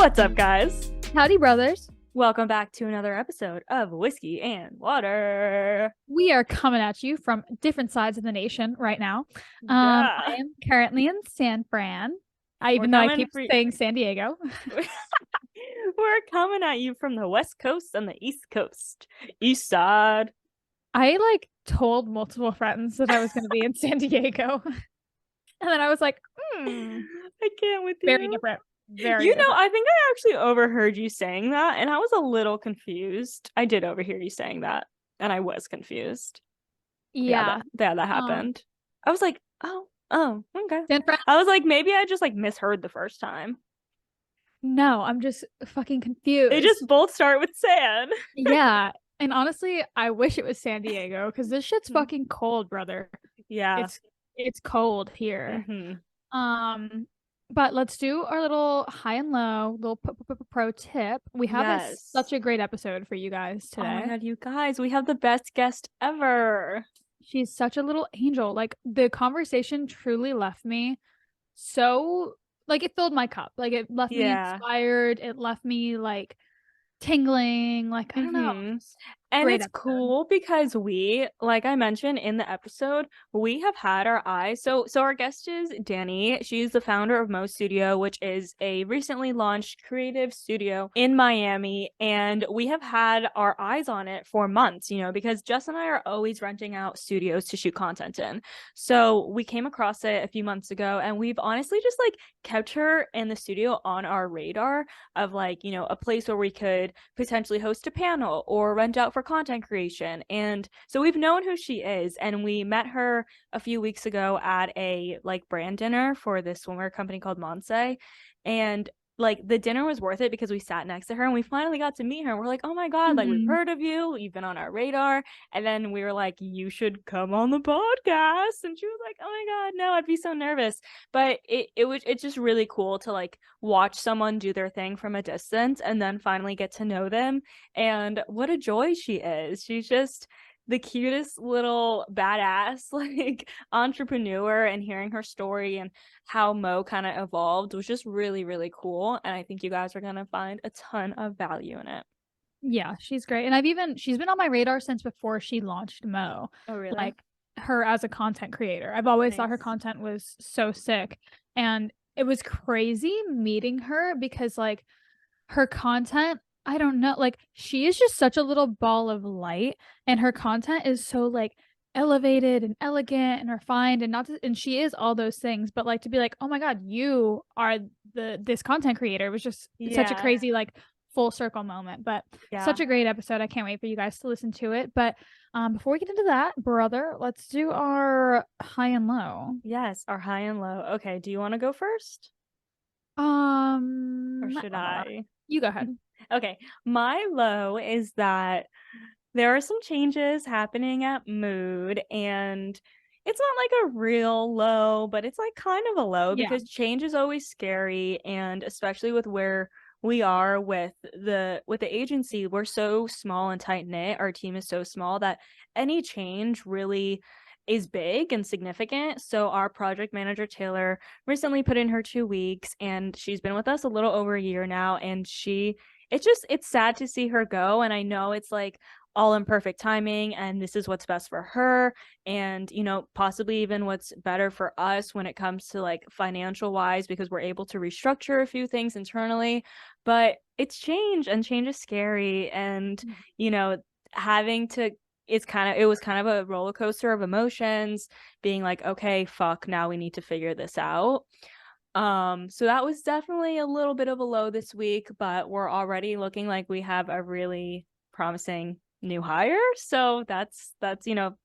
What's up, guys? Howdy, brothers. Welcome back to another episode of Whiskey and Water. We are coming at you from different sides of the nation right now. Yeah. I am currently in San Fran. We're Though I coming keep for you- saying San Diego. We're coming at you from the West Coast and the East Coast. East side. I told multiple friends that I was going to be in San Diego. And then I was like, I can't with you. very different. Very different. I think I actually overheard you saying that, and I was a little confused. I did overhear you saying that, and I was confused. Yeah. That happened. I was like, oh, okay. San Fran? I was like, maybe I just misheard the first time. No, I'm just fucking confused. They just both start with San. Yeah. And honestly, I wish it was San Diego because this shit's fucking cold, brother. Yeah. It's cold here. Mm-hmm. But let's do our little high and low, little pro tip. We have such a great episode for you guys today. Oh my god, you guys, we have the best guest ever. She's such a little angel. Like, the conversation truly left me so, it filled my cup. It left me inspired. It left me, tingling. I don't know. And Great it's episode. cool because we, like I mentioned in the episode, we have had our eyes. So our guest is Dani. She's the founder of Moe Studio, which is a recently launched creative studio in Miami. And we have had our eyes on it for months, because Jess and I are always renting out studios to shoot content in. So we came across it a few months ago, and we've honestly just kept her in the studio on our radar of a place where we could potentially host a panel or rent out for content creation. And so we've known who she is, and we met her a few weeks ago at a brand dinner for this swimwear company called Monse. And the dinner was worth it because we sat next to her and we finally got to meet her. We're like, oh my god, we've heard of you, you've been on our radar. And then we were like, you should come on the podcast. And she was like, oh my god, no, I'd be so nervous. But it's just really cool to watch someone do their thing from a distance and then finally get to know them. And what a joy she is. She's just the cutest little badass entrepreneur, and hearing her story and how Moe kind of evolved was just really, really cool. And I think you guys are gonna find a ton of value in it. Yeah, she's great. And she's been on my radar since before she launched Moe. Oh, really? Her as a content creator. I've always thought her content was so sick. And it was crazy meeting her because her content, I don't know, she is just such a little ball of light, and her content is so elevated and elegant and refined, and she is all those things, but to be oh my god, you are this content creator was just such a crazy full circle moment. But such a great episode. I can't wait for you guys to listen to it. But before we get into that, brother, let's do our high and low. Yes, our high and low. Okay, do you want to go first? Or should I? You go ahead. Okay, my low is that there are some changes happening at Mood, and it's not a real low, but it's kind of a low because change is always scary. And especially with where we are with the agency, we're so small and tight knit. Our team is so small that any change really is big and significant. So our project manager Taylor recently put in her 2 weeks, and she's been with us a little over a year now, and it's sad to see her go. And I know it's all in perfect timing, and this is what's best for her, and possibly even what's better for us when it comes to financial wise, because we're able to restructure a few things internally. But it's change, and change is scary, and having to it was kind of a roller coaster of emotions, being okay, fuck, now we need to figure this out. So that was definitely a little bit of a low this week, but we're already looking like we have a really promising new hire. So that's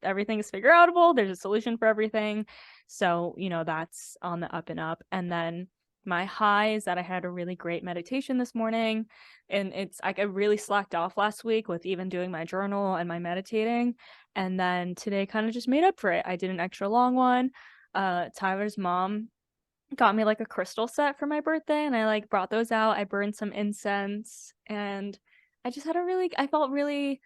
everything is figure outable. There's a solution for everything. So that's on the up and up. And then my high is that I had a really great meditation this morning, and it's I really slacked off last week with even doing my journal and my meditating, and then today kind of just made up for it. I did an extra long one. Tyler's mom got me a crystal set for my birthday, and I brought those out. I burned some incense, and I just had I felt really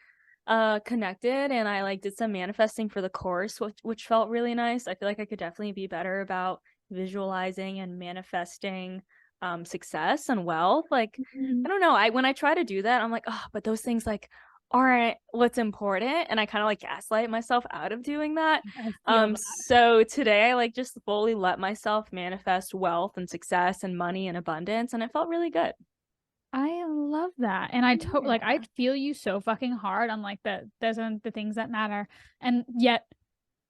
connected, and I did some manifesting for the course, which felt really nice. I feel I could definitely be better about visualizing and manifesting success and wealth. Like, I don't know. When I try to do that, I'm like, oh, but those things like aren't what's important. And I kind of like gaslight myself out of doing that. I feel that. So today I like just fully let myself manifest wealth and success and money and abundance. And it felt really good. I love that. And like I feel you so fucking hard on like those are the things that matter. And yet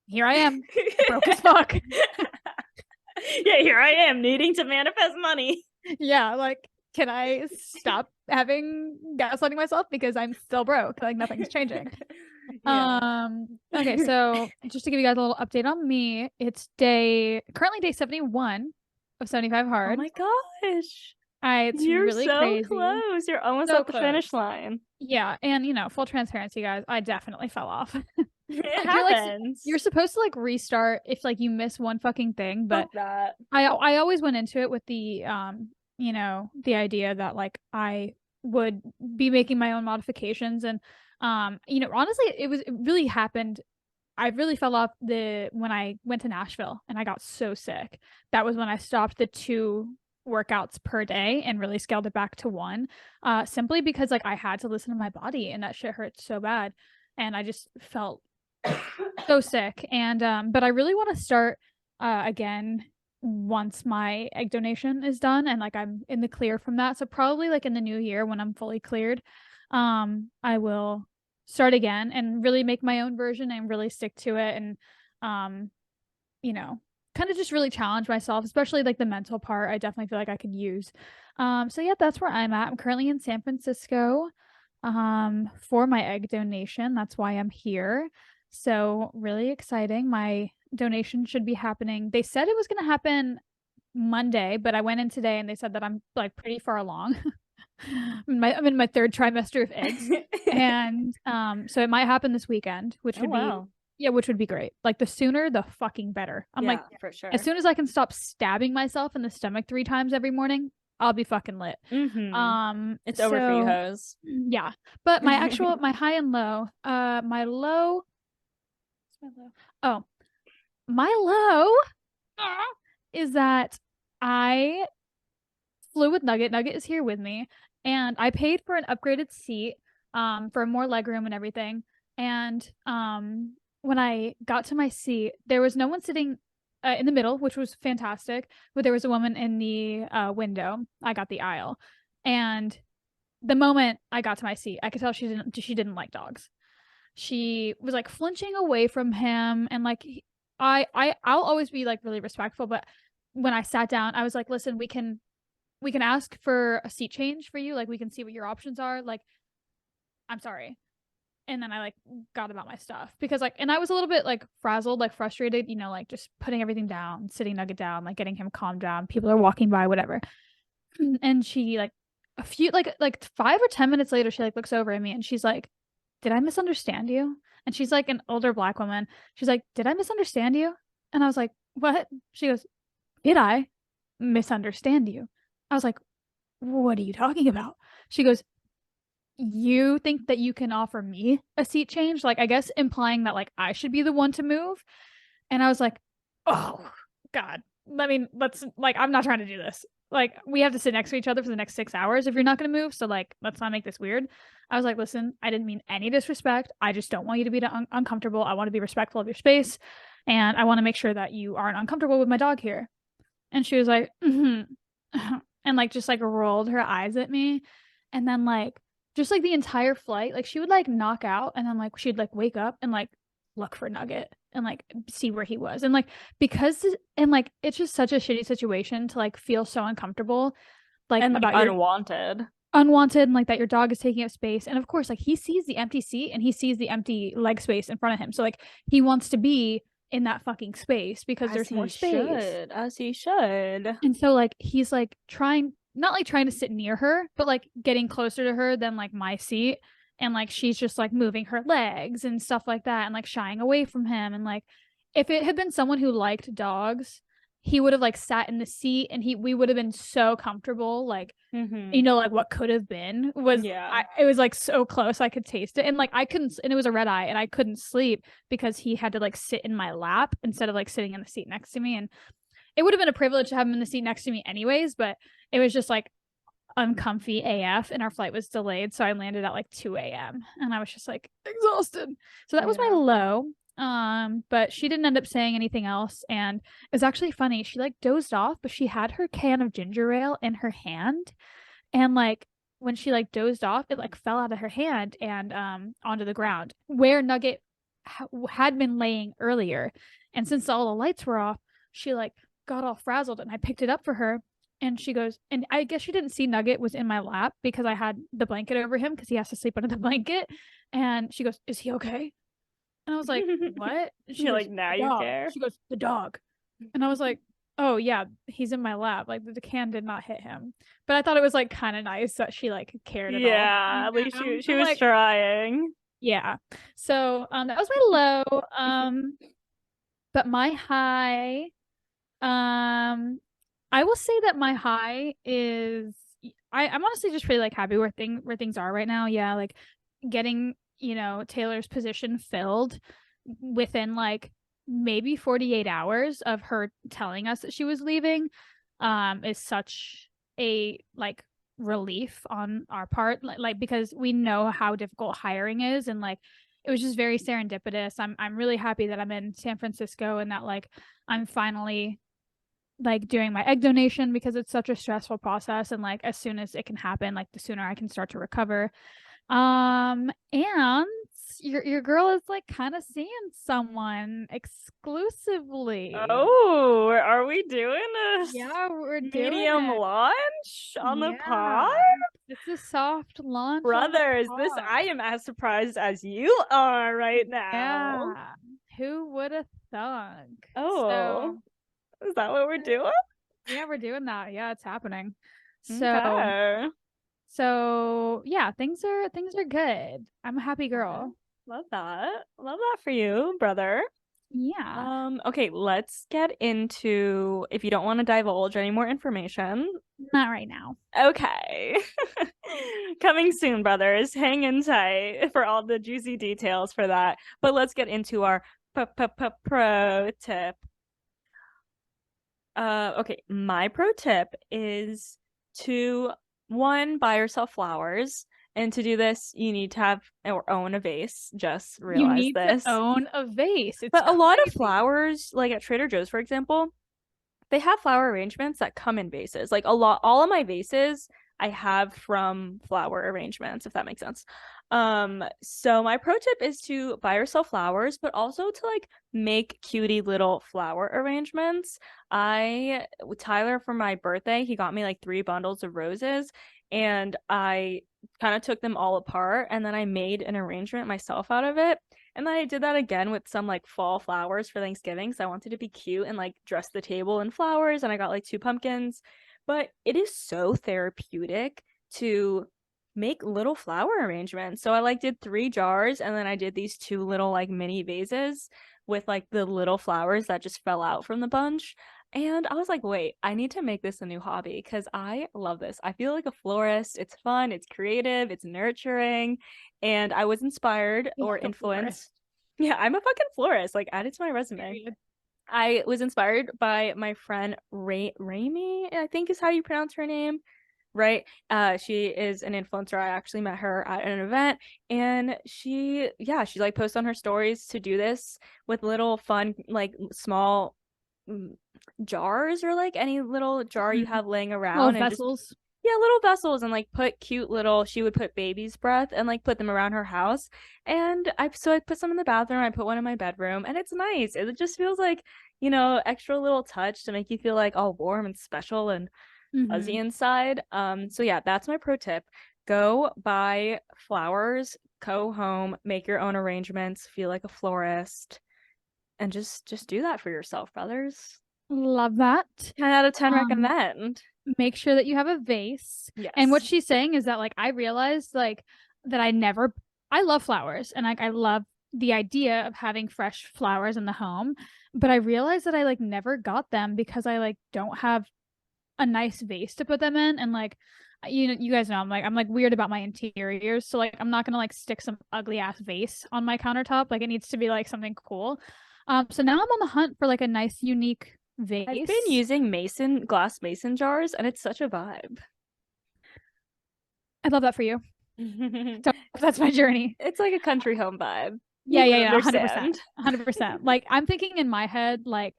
here I am, broke as fuck. Yeah, here I am needing to manifest money. Yeah, like can I stop having gaslighting myself because I'm still broke? Like nothing's changing. Yeah. Okay, so just to give you guys a little update on me, it's currently day 71 of 75 hard. Oh my gosh. It's You're really so crazy. close. You're almost at the finish line. Yeah, and full transparency, guys, I definitely fell off. It happens. You're supposed to like restart if like you miss one fucking thing, but that. I always went into it with the the idea that like I would be making my own modifications and honestly it really happened. I really fell off when I went to Nashville and I got so sick. That was when I stopped the 2 workouts per day and really scaled it back to 1, simply because like I had to listen to my body and that shit hurt so bad and I just felt so sick. And but I really want to start again once my egg donation is done and like I'm in the clear from that. So probably like in the new year when I'm fully cleared, I will start again and really make my own version and really stick to it and kind of just really challenge myself, especially like the mental part. I definitely feel like I could use. So yeah, that's where I'm at. I'm currently in San Francisco for my egg donation. That's why I'm here. So really exciting. My donation should be happening. They said it was going to happen Monday, but I went in today and they said that I'm like pretty far along. I'm in my 3rd trimester of eggs. And so it might happen this weekend, which would be great. Like the sooner the fucking better. I'm like for sure. As soon as I can stop stabbing myself in the stomach 3 times every morning, I'll be fucking lit. It's over for you hoes. Yeah. But my high and low, my low is that I flew with Nugget. Nugget is here with me and I paid for an upgraded seat for more legroom and everything. And when I got to my seat, there was no one sitting in the middle, which was fantastic, but there was a woman in the window. I got the aisle. And the moment I got to my seat, I could tell she didn't like dogs. She was like flinching away from him and like I'll always be like really respectful, but when I sat down, I was like, listen, we can ask for a seat change for you. Like we can see what your options are. Like, I'm sorry. And then I like got about my stuff because like, and I was a little bit like frazzled, like frustrated, like just putting everything down, sitting Nugget down, like getting him calmed down. People are walking by, whatever. And she like a few, like 5 or 10 minutes later, she like looks over at me and she's like, did I misunderstand you? And she's like an older Black woman. She's like, did I misunderstand you? And I was like, what? She goes, did I misunderstand you? I was like, what are you talking about? She goes, you think that you can offer me a seat change? Like, I guess implying that like I should be the one to move. And I was like, oh God. I mean, I'm not trying to do this. Like, we have to sit next to each other for the next 6 hours if you're not going to move. So like, let's not make this weird. I was like, listen, I didn't mean any disrespect. I just don't want you to be uncomfortable. I want to be respectful of your space. And I want to make sure that you aren't uncomfortable with my dog here. And she was like, and like, just like rolled her eyes at me. And then like, just like the entire flight, like she would like knock out and then like she'd like wake up and like look for Nugget and like see where he was. And like like it's just such a shitty situation to like feel so uncomfortable like and about unwanted and like that your dog is taking up space. And of course like he sees the empty seat and he sees the empty leg space in front of him. So like he wants to be in that fucking space because there's more space. As he should. And so like he's like not like trying to sit near her, but like getting closer to her than like my seat. And like she's just like moving her legs and stuff like that and like shying away from him. And like if it had been someone who liked dogs, he would have like sat in the seat and we would have been so comfortable. Like, like what could have been was, it was like so close. I could taste it. And like I couldn't, and it was a red eye and I couldn't sleep because he had to like sit in my lap instead of like sitting in the seat next to me. And it would have been a privilege to have him in the seat next to me anyways, but it was just like uncomfy AF, and our flight was delayed, so I landed at like 2 a.m. and I was just like exhausted. So that was my low. But she didn't end up saying anything else, and it was actually funny. She like dozed off, but she had her can of ginger ale in her hand, and like when she like dozed off, it like fell out of her hand and onto the ground where Nugget had been laying earlier. And since all the lights were off, she like got all frazzled, and I picked it up for her. And she goes, and I guess she didn't see Nugget was in my lap because I had the blanket over him because he has to sleep under the blanket. And she goes, "Is he okay?" And I was like, "What?" She You're goes, like, now "The you dog." care. She goes, "The dog." And I was like, "Oh yeah, he's in my lap." Like the can did not hit him. But I thought it was like kind of nice that she like cared at all. Yeah, at least she I'm was like, trying. yeah. So that was my low. But my high, I will say that my high is I'm honestly just really like happy where things are right now. Yeah, like getting, Taylor's position filled within like maybe 48 hours of her telling us that she was leaving is such a like relief on our part, like because we know how difficult hiring is, and like it was just very serendipitous. I'm really happy that I'm in San Francisco and that like I'm finally like doing my egg donation because it's such a stressful process, and like as soon as it can happen, like the sooner I can start to recover. And your girl is like kind of seeing someone exclusively. Oh, are we doing a Yeah, we're doing medium it. launch on the pod? Yeah. It's a soft launch on the Brothers, this pod. I am as surprised as you are right now. Yeah. Who would have thunk? Oh, So, is that what we're doing? yeah, we're doing that. Yeah, it's happening. So, Okay. so yeah, things are good. I'm a happy girl. Love that. Love that for you, brother. Yeah. Okay, let's get into if you don't want to divulge any more information. Not right now. Okay. Coming soon, brothers. Hang in tight for all the juicy details for that. But let's get into our pro tip. Okay, my pro tip is to one, buy yourself flowers. And to do this, you need to have or own a vase. Just You realize need to this. own a vase. It's But a lot of crazy. flowers, like at Trader Joe's, for example, they have flower arrangements that come in vases. Like all of my vases I have from flower arrangements, if that makes sense. So my pro tip is to buy yourself flowers, but also to like make cutie little flower arrangements. Tyler, for my birthday, he got me like 3 bundles of roses, and I kind of took them all apart, and then I made an arrangement myself out of it. And then I did that again with some like fall flowers for Thanksgiving. So I wanted to be cute and like dress the table in flowers. And I got like 2 pumpkins. But it is so therapeutic to make little flower arrangements. So I like did 3 jars, and then I did these 2 little like mini vases with like the little flowers that just fell out from the bunch. And I was like, wait, I need to make this a new hobby because I love this. I feel like a florist. It's fun, it's creative, it's nurturing. And I was inspired or Like a florist. influenced. Yeah, I'm a fucking florist. Like, add it to my resume. Period. I was inspired by my friend Raimi, I think is how you pronounce her name, right? She is an influencer. I actually met her at an event, and she like posts on her stories to do this with little fun, like small jars or like any little jar you have laying Little around, and just vessels. yeah, little vessels, and like put cute little, she would put baby's breath and like put them around her house. And I put some in the bathroom, I put one in my bedroom, and it's nice. It just feels like, extra little touch to make you feel like all warm and special and fuzzy inside. So yeah, that's my pro tip. Go buy flowers, go home, make your own arrangements, feel like a florist, and just do that for yourself, brothers. Love that. 10 out of 10 Um, recommend. make sure that you have a vase. And what Yes. she's saying is that like I realized like that I love flowers, and like I love the idea of having fresh flowers in the home, but I realized that I like never got them because I like don't have a nice vase to put them in. And like you guys know I'm like weird about my interiors, so like I'm not gonna like stick some ugly ass vase on my countertop. Like it needs to be like something cool. So now I'm on the hunt for like a nice unique vase. I've been using glass mason jars, and it's such a vibe. I love that for you. That's my journey. It's like a country home vibe. Yeah, 100%. Like, I'm thinking in my head, like,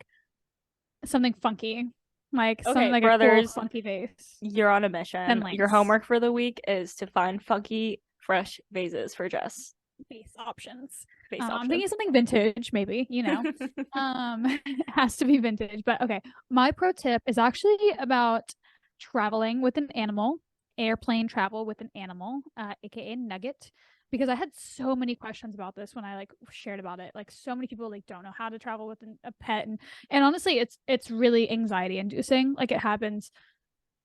something funky. Like, something like brothers, a cool, funky vase. You're on a mission. Your homework for the week is to find funky, fresh vases for Jess. Vase options. I'm thinking something vintage, maybe, it has to be vintage. But okay, my pro tip is actually about traveling with an animal, airplane travel with an animal, aka Nugget, because I had so many questions about this when I like shared about it. Like, so many people like don't know how to travel with a pet, and honestly, it's really anxiety inducing. Like, it happens.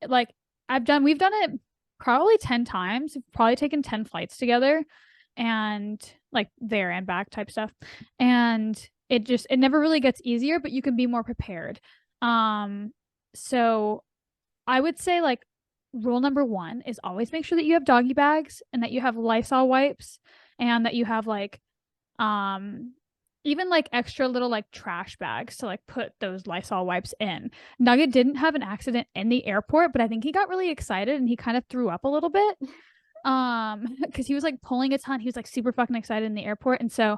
Like, we've done it probably 10 times. We've probably taken 10 flights together, and like there and back type stuff, and it never really gets easier, but you can be more prepared. So I would say, like, rule number 1 is always make sure that you have doggy bags, and that you have Lysol wipes, and that you have like even like extra little like trash bags to like put those Lysol wipes in. Nugget didn't have an accident in the airport, but I think he got really excited and he kind of threw up a little bit. Because he was like pulling a ton. He was like super fucking excited in the airport, and so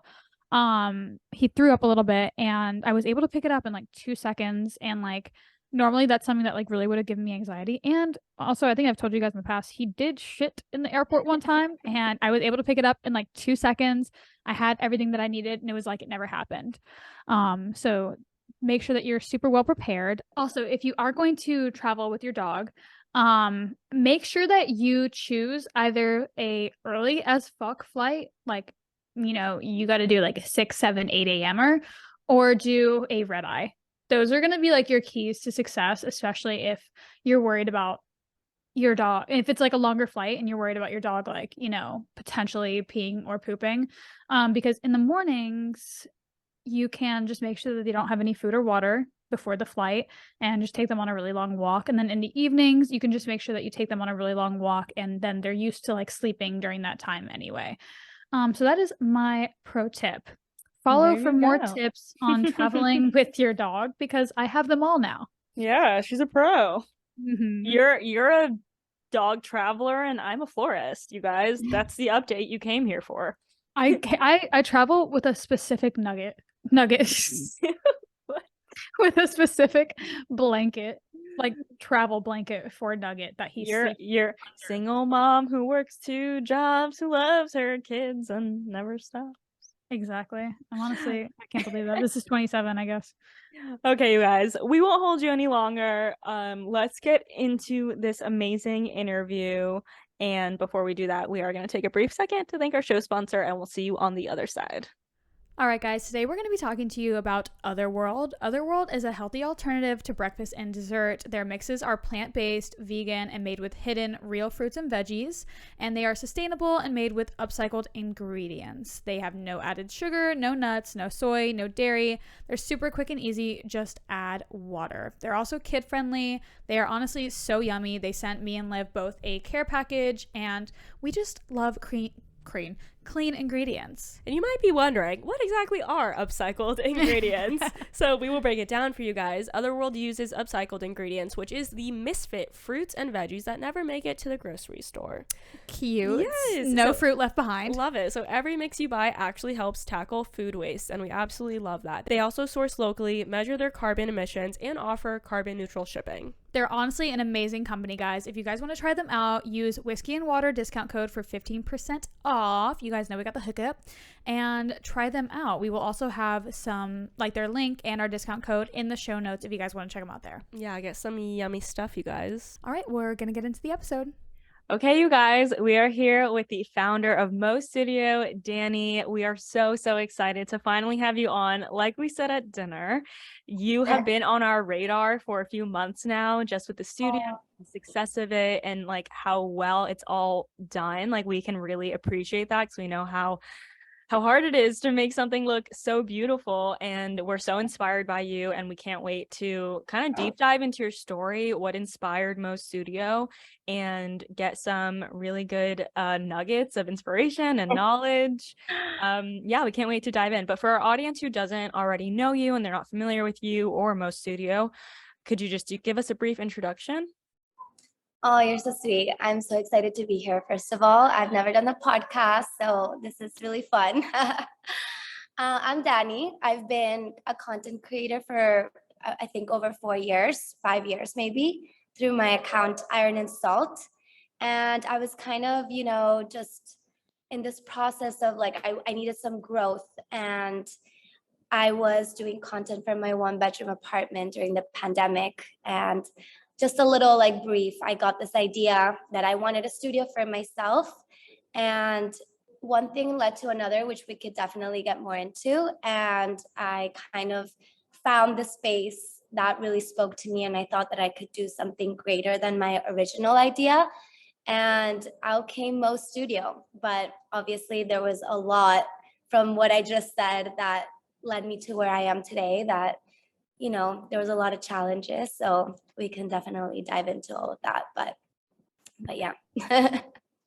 he threw up a little bit, and I was able to pick it up in like 2 seconds. And like, normally that's something that like really would have given me anxiety. And also, I think I've told you guys in the past, he did shit in the airport one time, and I was able to pick it up in like 2 seconds. I had everything that I needed, and it was like it never happened. So make sure that you're super well prepared. Also, if you are going to travel with your dog, make sure that you choose either a early as fuck flight, like, you got to do like a 6, 7, 8 a.m.er, or do a red eye. Those are going to be like your keys to success, especially if you're worried about your dog. If it's like a longer flight and you're worried about your dog, like, potentially peeing or pooping, because in the mornings you can just make sure that they don't have any food or water before the flight, and just take them on a really long walk. And then in the evenings, you can just make sure that you take them on a really long walk, and then they're used to like sleeping during that time anyway. So that is my pro tip. Follow for more tips on traveling with your dog, because I have them all now. Yeah, she's a pro. Mm-hmm. You're a dog traveler, and I'm a florist, you guys. That's the update you came here for. I travel with a specific nugget with a specific blanket, like travel blanket for Nugget that he's you're single mom who works 2 jobs, who loves her kids and never stops. Exactly. I'm honestly, I can't believe that. This is 27, I guess. Okay, you guys, we won't hold you any longer. Let's get into this amazing interview. And before we do that, we are going to take a brief second to thank our show sponsor, and we'll see you on the other side. All right, guys, today we're going to be talking to you about Otherworld. Otherworld is a healthy alternative to breakfast and dessert. Their mixes are plant-based, vegan, and made with hidden real fruits and veggies, and they are sustainable and made with upcycled ingredients. They have no added sugar, no nuts, no soy, no dairy. They're super quick and easy. Just add water. They're also kid-friendly. They are honestly so yummy. They sent me and Liv both a care package, and we just love clean ingredients. And you might be wondering, what exactly are upcycled ingredients? So we will break it down for you guys. Otherworld uses upcycled ingredients, which is the misfit fruits and veggies that never make it to the grocery store. Cute. Yes. No fruit left behind. Love it. So every mix you buy actually helps tackle food waste, and we absolutely love that. They also source locally, measure their carbon emissions, and offer carbon neutral shipping. They're honestly an amazing company, guys. If you guys want to try them out, use Whiskey and Water discount code for 15% off. You guys know we got the hookup, and try them out. We will also have some, like, their link and our discount code in the show notes if you guys want to check them out there. Yeah, get some yummy stuff, you guys. All right, we're going to get into the episode. Okay, you guys, we are here with the founder of Moe Studio, Dani. We are so excited to finally have you on. Like we said at dinner, you have been on our radar for a few months now, just with the studio, the success of it, and like how well it's all done. Like, we can really appreciate that, because we know how how hard it is to make something look so beautiful. And we're so inspired by you. And we can't wait to kind of deep dive into your story, what inspired Moe Studio, and get some really good nuggets of inspiration and knowledge. Yeah, we can't wait to dive in. But for our audience who doesn't already know you and they're not familiar with you or Moe Studio, could you just give us a brief introduction? Oh, you're so sweet. I'm so excited to be here. First of all, I've never done a podcast, so this is really fun. I'm Dani. I've been a content creator for, I think, over 4 years, 5 years maybe, through my account, Iron and Salt. And I was kind of, just in this process of like, I needed some growth. And I was doing content from my 1-bedroom apartment during the pandemic. And just a little like brief, I got this idea that I wanted a studio for myself. And one thing led to another, which we could definitely get more into. And I kind of found the space that really spoke to me. And I thought that I could do something greater than my original idea. And out came Moe Studio. But obviously there was a lot from what I just said that led me to where I am today, that there was a lot of challenges, so we can definitely dive into all of that. But yeah.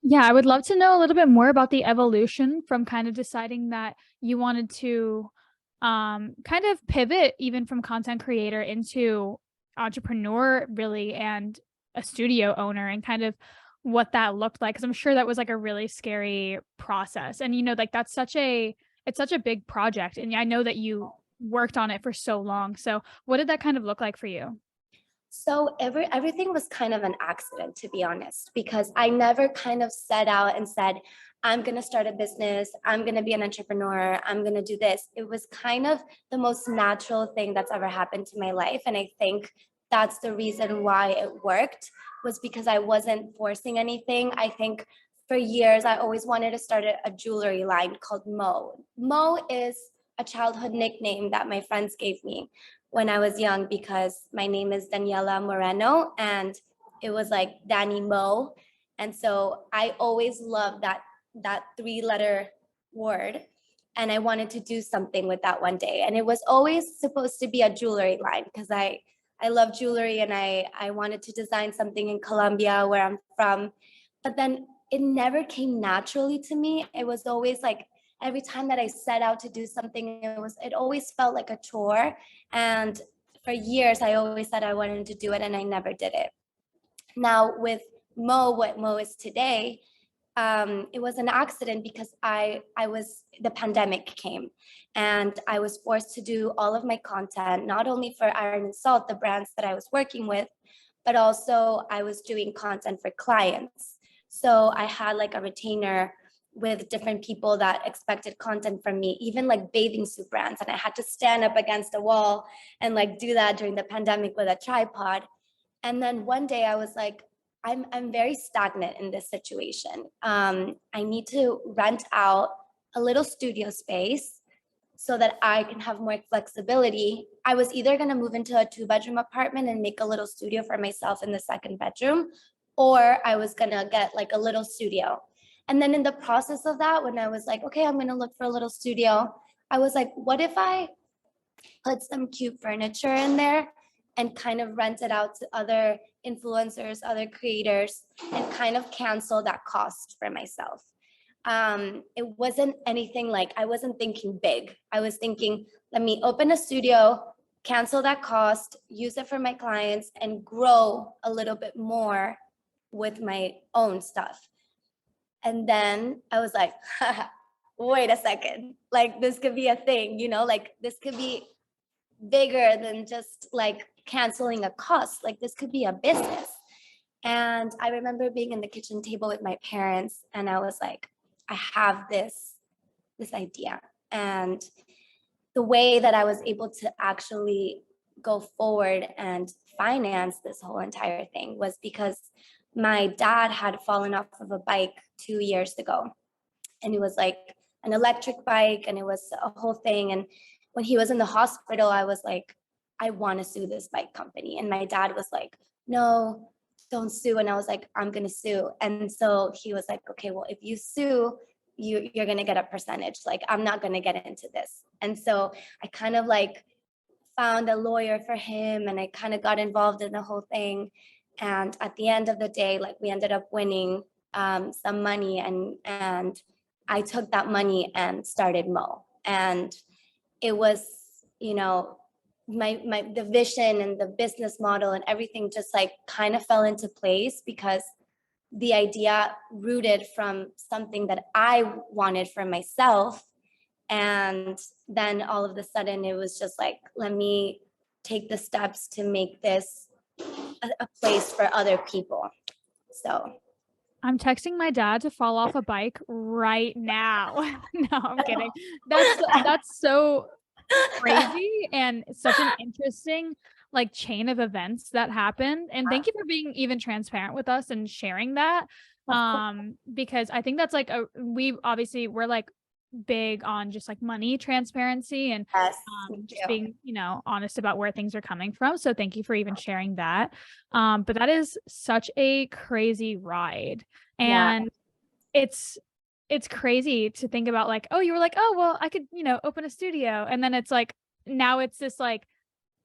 Yeah, I would love to know a little bit more about the evolution from kind of deciding that you wanted to kind of pivot even from content creator into entrepreneur, really, and a studio owner, and kind of what that looked like. Because I'm sure that was like a really scary process. And like it's such a big project. And I know that you worked on it for so long. So what did that kind of look like for you? So everything was kind of an accident, to be honest, because I never kind of set out and said, I'm going to start a business, I'm going to be an entrepreneur, I'm going to do this. It was kind of the most natural thing that's ever happened to my life. And I think that's the reason why it worked, was because I wasn't forcing anything. I think for years, I always wanted to start a jewelry line called Moe. Moe is a childhood nickname that my friends gave me when I was young, because my name is Daniela Moreno and it was like Dani Moe. And so I always loved that 3-letter word. And I wanted to do something with that one day. And it was always supposed to be a jewelry line, because I love jewelry, and I wanted to design something in Colombia, where I'm from. But then it never came naturally to me. It was always like, every time that I set out to do something, it always felt like a chore. And for years, I always said I wanted to do it, and I never did it. Now with Moe, what Moe is today, it was an accident, because the pandemic came, and I was forced to do all of my content, not only for Iron and Salt, the brands that I was working with, but also I was doing content for clients. So I had like a retainer with different people that expected content from me, even like bathing suit brands. And I had to stand up against a wall and like do that during the pandemic with a tripod. And then one day I was like, I'm very stagnant in this situation. I need to rent out a little studio space so that I can have more flexibility. I was either going to move into a 2-bedroom apartment and make a little studio for myself in the 2nd bedroom, or I was going to get like a little studio. And then in the process of that, when I was like, okay, I'm going to look for a little studio, I was like, what if I put some cute furniture in there and kind of rent it out to other influencers, other creators, and kind of cancel that cost for myself? It wasn't anything like, I wasn't thinking big. I was thinking, let me open a studio, cancel that cost, use it for my clients, and grow a little bit more with my own stuff. And then I was like, wait a second, like this could be a thing, like this could be bigger than just like canceling a cost. Like this could be a business. And I remember being in the kitchen table with my parents, and I was like, I have this idea. And the way that I was able to actually go forward and finance this whole entire thing was because my dad had fallen off of a bike 2 years ago. And it was like an electric bike, and it was a whole thing. And when he was in the hospital, I was like, I want to sue this bike company. And my dad was like, no, don't sue. And I was like, I'm going to sue. And so he was like, okay, well, if you sue, you're going to get a percentage. Like, I'm not going to get into this. And so I kind of like found a lawyer for him, and I kind of got involved in the whole thing. And at the end of the day, like, we ended up winning some money, and I took that money and started Moe. And it was, you know, the vision and the business model and everything just like kind of fell into place, because the idea rooted from something that I wanted for myself. And then all of a sudden it was just like, let me take the steps to make this a place for other people. So I'm texting my dad to fall off a bike right now. No, I'm kidding. That's so crazy, and such an interesting like chain of events that happened. And thank you for being even transparent with us and sharing that. Because I think that's like we're like big on just like money transparency and yes, just being, you know, honest about where things are coming from. So thank you for even sharing that. But that is such a crazy ride. And it's crazy to think about, like, oh, you were like, oh, well, I could, you know, open a studio. And then it's like, now it's this like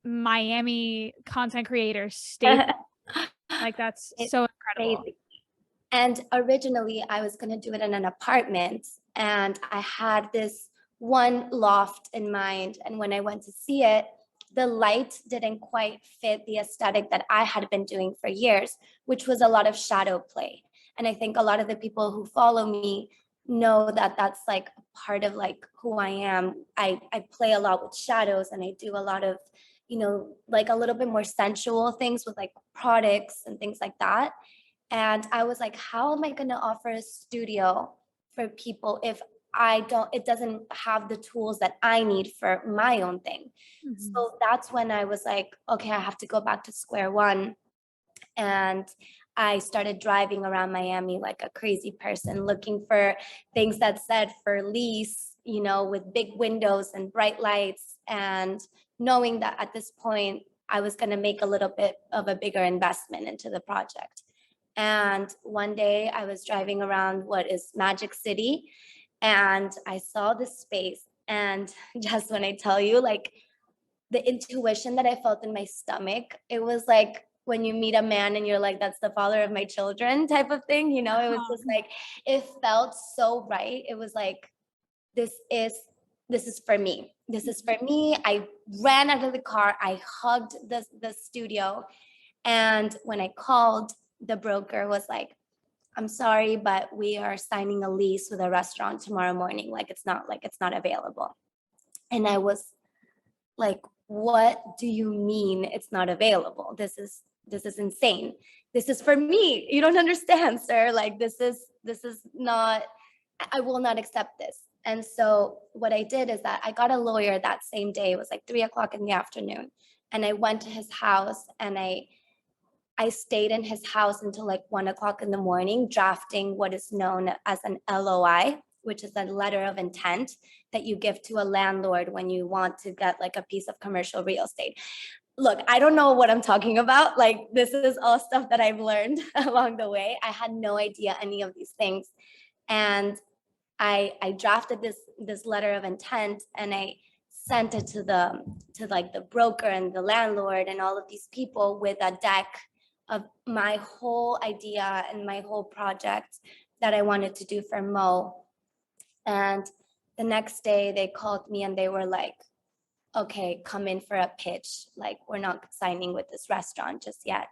Miami content creator state. Like, that's so incredible. Crazy. And originally I was going to do it in an apartment, and I had this one loft in mind. And when I went to see it, the light didn't quite fit the aesthetic that I had been doing for years, which was a lot of shadow play. And I think a lot of the people who follow me know that that's like part of like who I am. I play a lot with shadows, and I do a lot of, you know, like a little bit more sensual things with like products and things like that. And I was like, how am I going to offer a studio for people if it doesn't have the tools that I need for my own thing? Mm-hmm. So that's when I was like, okay, I have to go back to square one. And I started driving around Miami like a crazy person, looking for things that said for lease, you know, with big windows and bright lights, and knowing that at this point I was going to make a little bit of a bigger investment into the project. And one day I was driving around what is Magic City, and I saw this space. And just when I tell you, like, the intuition that I felt in my stomach, it was like when you meet a man and you're like, that's the father of my children type of thing, you know. It was just like, it felt so right. It was like, this is for me. This is for me. I ran out of the car. I hugged the studio. And when I called, the broker was like, I'm sorry, but we are signing a lease with a restaurant tomorrow morning. Like, it's not available. And I was like, what do you mean it's not available? This is insane. This is for me. You don't understand, sir. Like, this is not, I will not accept this. And so what I did is that I got a lawyer that same day. It was like 3:00 in the afternoon. And I went to his house, and I stayed in his house until like 1:00 in the morning, drafting what is known as an LOI, which is a letter of intent that you give to a landlord when you want to get like a piece of commercial real estate. Look, I don't know what I'm talking about. Like, this is all stuff that I've learned along the way. I had no idea any of these things. And I drafted this letter of intent, and I sent it to like the broker and the landlord and all of these people with a deck of my whole idea and my whole project that I wanted to do for Moe. And the next day they called me and they were like, okay, come in for a pitch. Like, we're not signing with this restaurant just yet.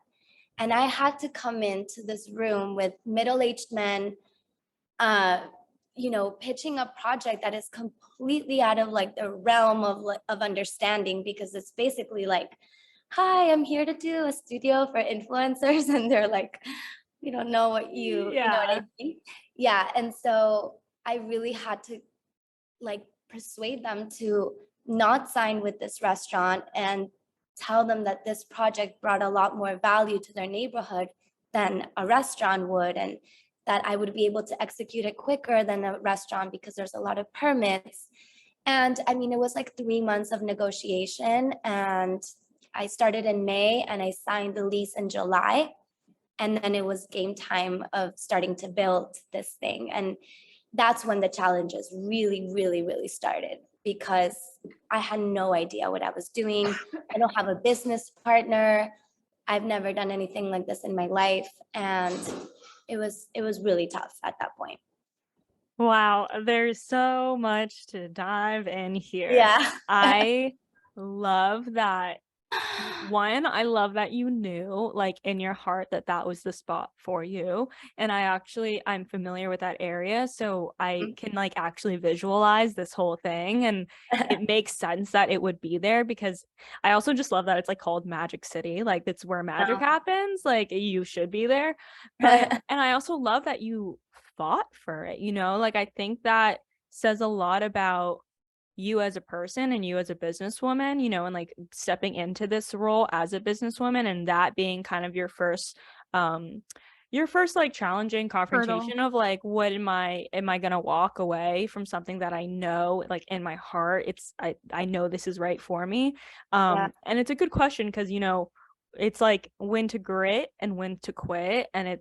And I had to come into this room with middle-aged men, you know, pitching a project that is completely out of like the realm of understanding, because it's basically like, hi, I'm here to do a studio for influencers. And they're like, we don't know what you know what I mean? Yeah. And so I really had to like persuade them to not sign with this restaurant and tell them that this project brought a lot more value to their neighborhood than a restaurant would, and that I would be able to execute it quicker than a restaurant because there's a lot of permits. And I mean, it was like 3 months of negotiation, and I started in May and I signed the lease in July. And then it was game time of starting to build this thing. And that's when the challenges really, really, really started, because I had no idea what I was doing. I don't have a business partner. I've never done anything like this in my life. And it was really tough at that point. Wow, there's so much to dive in here. Yeah. I love that. One, I love that you knew, like, in your heart that that was the spot for you. And I'm familiar with that area, so I can, like, actually visualize this whole thing, and it makes sense that it would be there, because I also just love that it's, like, called Magic City, like, it's where magic happens, like, you should be there. But and I also love that you fought for it, you know? Like, I think that says a lot about you as a person and you as a businesswoman, you know, and like stepping into this role as a businesswoman, and that being kind of your first like challenging confrontation of like, what am I gonna walk away from something that I know, like, in my heart, I know this is right for me. And it's a good question, because, you know, it's like when to grit and when to quit, and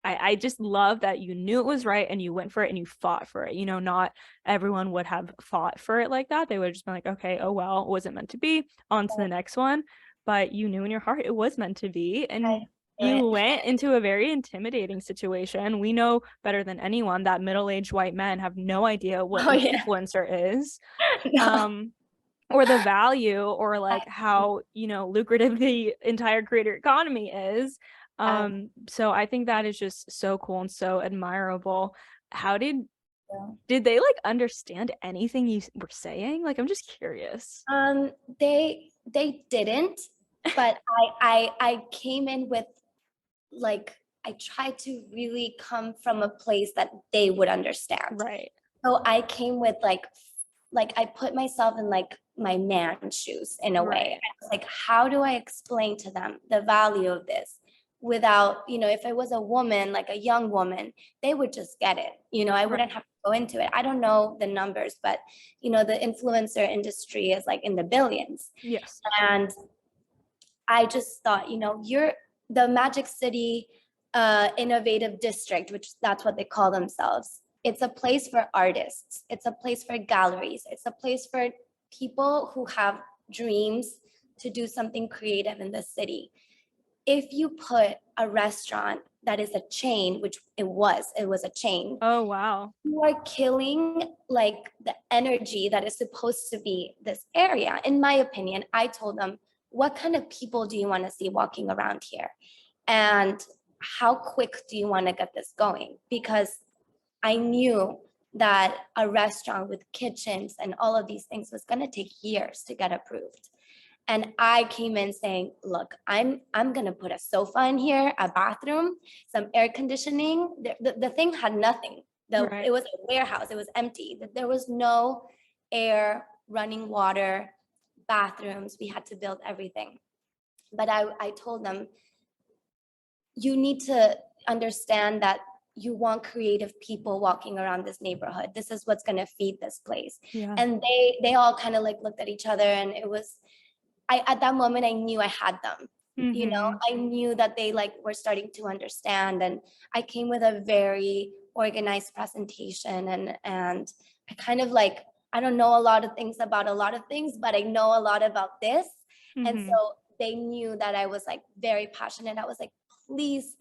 I just love that you knew it was right and you went for it and you fought for it. You know, not everyone would have fought for it like that. They would have just been like, okay, oh well, it wasn't meant to be, on to the next one. But you knew in your heart it was meant to be, and you went into a very intimidating situation. We know better than anyone that middle-aged white men have no idea what an influencer is. Or the value, or like how, you know, lucrative the entire creator economy is. So I think that is just so cool and so admirable. How did they like understand anything you were saying? Like, I'm just curious. They didn't, but I came in with, like, I tried to really come from a place that they would understand. Right. So I came with like I put myself in like my man shoes in a way. I was like, how do I explain to them the value of this without, you know, if I was a woman, like a young woman, they would just get it. You know, I wouldn't have to go into it. I don't know the numbers, but, you know, the influencer industry is like in the billions. Yes. And I just thought, you know, you're the Magic City Innovative District, which that's what they call themselves. It's a place for artists. It's a place for galleries. It's a place for people who have dreams to do something creative in the city. If you put a restaurant that is a chain, which it was a chain. Oh, wow. You are killing like the energy that is supposed to be this area. In my opinion, I told them, what kind of people do you want to see walking around here? And how quick do you want to get this going? Because I knew that a restaurant with kitchens and all of these things was going to take years to get approved. And I came in saying, look, I'm going to put a sofa in here, a bathroom, some air conditioning. The thing had nothing. It was a warehouse. It was empty. There was no air, running water, bathrooms. We had to build everything. But I told them, you need to understand that you want creative people walking around this neighborhood. This is what's going to feed this place. Yeah. And they all kind of like looked at each other, and it was, at that moment, I knew I had them. Mm-hmm. You know, I knew that they like were starting to understand. And I came with a very organized presentation, and I kind of like, I don't know a lot of things about a lot of things, but I know a lot about this. Mm-hmm. And so they knew that I was like very passionate. I was like, please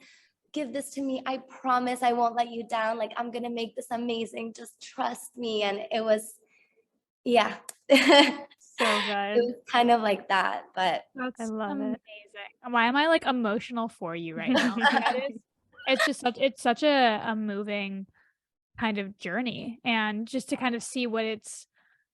give this to me. I promise I won't let you down. Like, I'm going to make this amazing. Just trust me. And it was, yeah. So good. It was kind of like that, but I love it. Why am I like emotional for you right now? It's such a moving kind of journey, and just to kind of see what it's,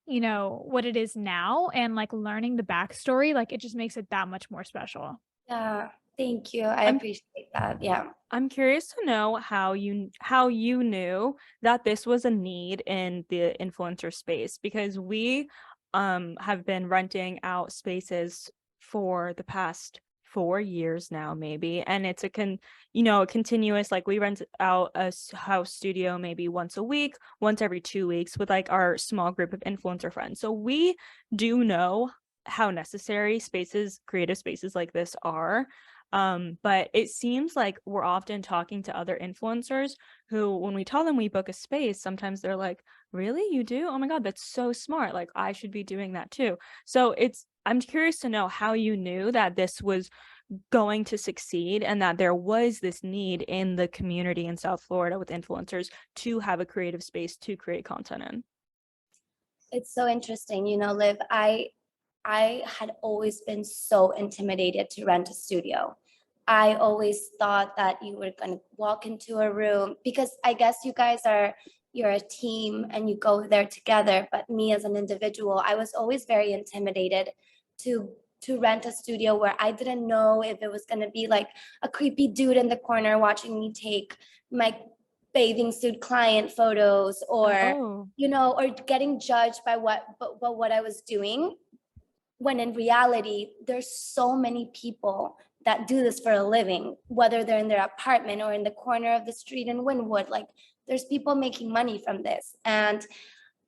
you know, what it is now, and like learning the backstory, like it just makes it that much more special. Yeah. Thank you. I appreciate that. Yeah. I'm curious to know how you knew that this was a need in the influencer space, because we have been renting out spaces for the past 4 years now, maybe, and it's a continuous, like, we rent out a house studio maybe once a week, once every 2 weeks, with like our small group of influencer friends. So we do know how necessary creative spaces like this are. But it seems like we're often talking to other influencers who, when we tell them we book a space, sometimes they're like, really, you do? Oh my God, that's so smart. Like, I should be doing that too. So I'm curious to know how you knew that this was going to succeed and that there was this need in the community in South Florida with influencers to have a creative space to create content in. It's so interesting, Liv. I had always been so intimidated to rent a studio. I always thought that you were going to walk into a room, because I guess you're a team and you go there together. But me as an individual, I was always very intimidated to rent a studio where I didn't know if it was going to be like a creepy dude in the corner watching me take my bathing suit client photos, or Oh, or getting judged by what I was doing, when in reality there's so many people that do this for a living, whether they're in their apartment or in the corner of the street in Wynwood. Like, there's people making money from this. And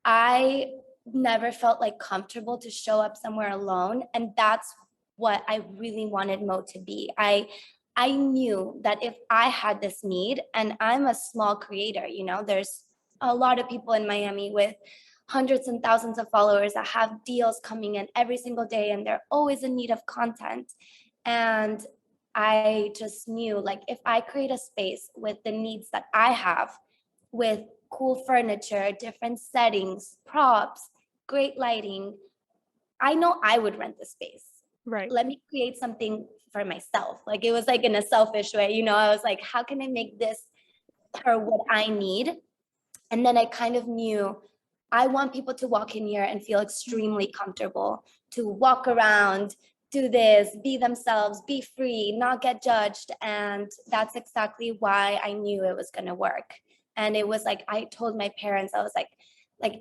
I never felt like comfortable to show up somewhere alone. And that's what I really wanted Mo to be. I knew that if I had this need, and I'm a small creator, there's a lot of people in Miami with hundreds and thousands of followers that have deals coming in every single day, and they're always in need of content. And I just knew, like, if I create a space with the needs that I have, with cool furniture, different settings, props, great lighting, I know I would rent the space. right. Let me create something for myself. Like, it was like in a selfish way, I was like, how can I make this for what I need? And then I kind of knew I want people to walk in here and feel extremely comfortable, to walk around, do this, be themselves, be free, not get judged. And that's exactly why I knew it was going to work. And it was like, I told my parents, I was like,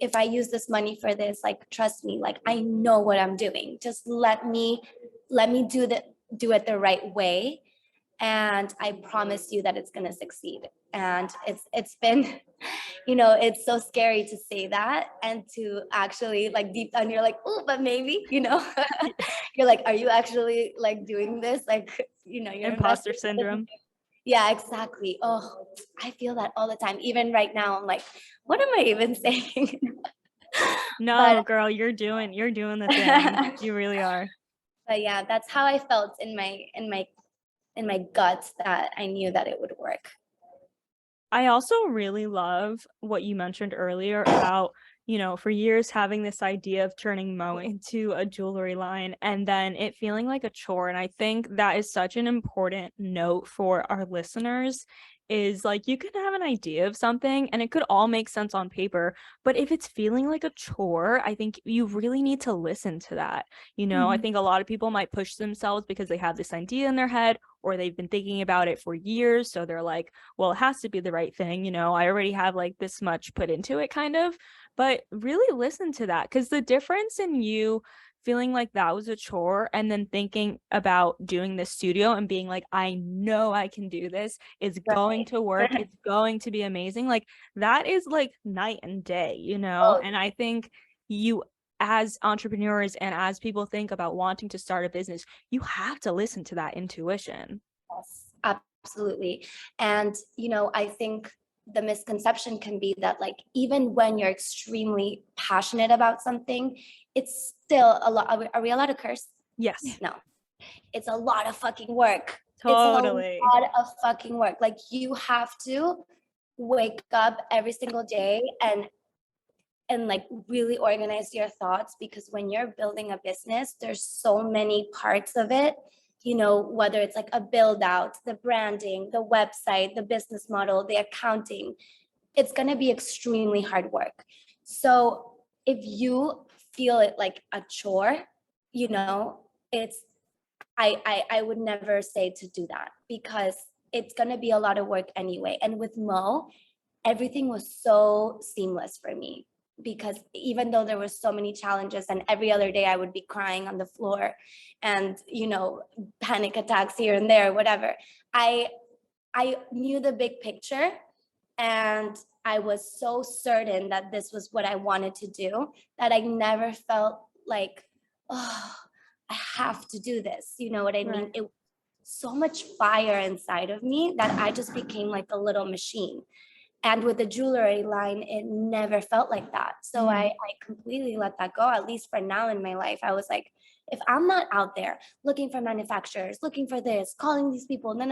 if I use this money for this, like, trust me, like, I know what I'm doing. Just let me do it the right way. And I promise you that it's going to succeed. And it's been, it's so scary to say that, and to actually, like, deep down, you're like, oh, but maybe, you're like, are you actually like doing this? Like, you're Imposter investing. syndrome. Yeah, exactly. Oh, I feel that all the time. Even right now, I'm like, what am I even saying? No, But girl, you're doing the thing. You really are. but yeah, that's how I felt in my guts, that I knew that it would work. I also really love what you mentioned earlier about, for years having this idea of turning Moe into a jewelry line and then it feeling like a chore. And I think that is such an important note for our listeners, is like, you can have an idea of something and it could all make sense on paper, but if it's feeling like a chore, I think you really need to listen to that. I think a lot of people might push themselves because they have this idea in their head, or they've been thinking about it for years, so they're like, well, it has to be the right thing, I already have like this much put into it, kind of. But really listen to that, because the difference in you feeling like that was a chore and then thinking about doing the studio and being like, I know I can do this, is going to work, it's going to be amazing, like, that is like night and day. Oh, And I think you, as entrepreneurs and as people think about wanting to start a business, you have to listen to that intuition. yes, absolutely. And, I think the misconception can be that, like, even when you're extremely passionate about something, it's still a lot. Are we allowed to curse? Yes, No, it's a lot of fucking work. totally. It's a lot of fucking work. Like, you have to wake up every single day and like really organize your thoughts, because when you're building a business, there's so many parts of it, whether it's like a build out, the branding, the website, the business model, the accounting. It's going to be extremely hard work. So if you feel it like a chore, it's I would never say to do that, because it's going to be a lot of work anyway. And with Mo, everything was so seamless for me, because even though there were so many challenges, and every other day I would be crying on the floor and, panic attacks here and there, whatever, I knew the big picture, and I was so certain that this was what I wanted to do, that I never felt like, oh, I have to do this. You know what I mean? Right. so much fire inside of me that I just became like a little machine. And with the jewelry line, it never felt like that. So I completely let that go, at least for now in my life. I was like, if I'm not out there looking for manufacturers, looking for this, calling these people, no,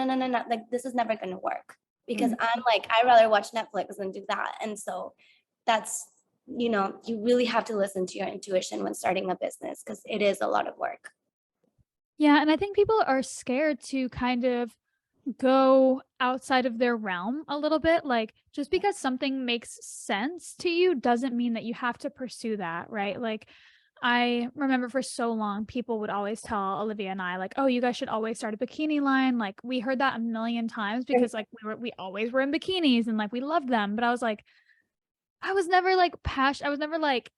like this is never going to work, because I'm like, I'd rather watch Netflix than do that. And so that's, you really have to listen to your intuition when starting a business, because it is a lot of work. Yeah. And I think people are scared to kind of go outside of their realm a little bit. Like, just because something makes sense to you doesn't mean that you have to pursue that, right? Like, I remember for so long, people would always tell Olivia and I, like, oh, you guys should always start a bikini line. Like, we heard that a million times because like we always were in bikinis and like we loved them. But I was like, I was never like passionate. I was never like,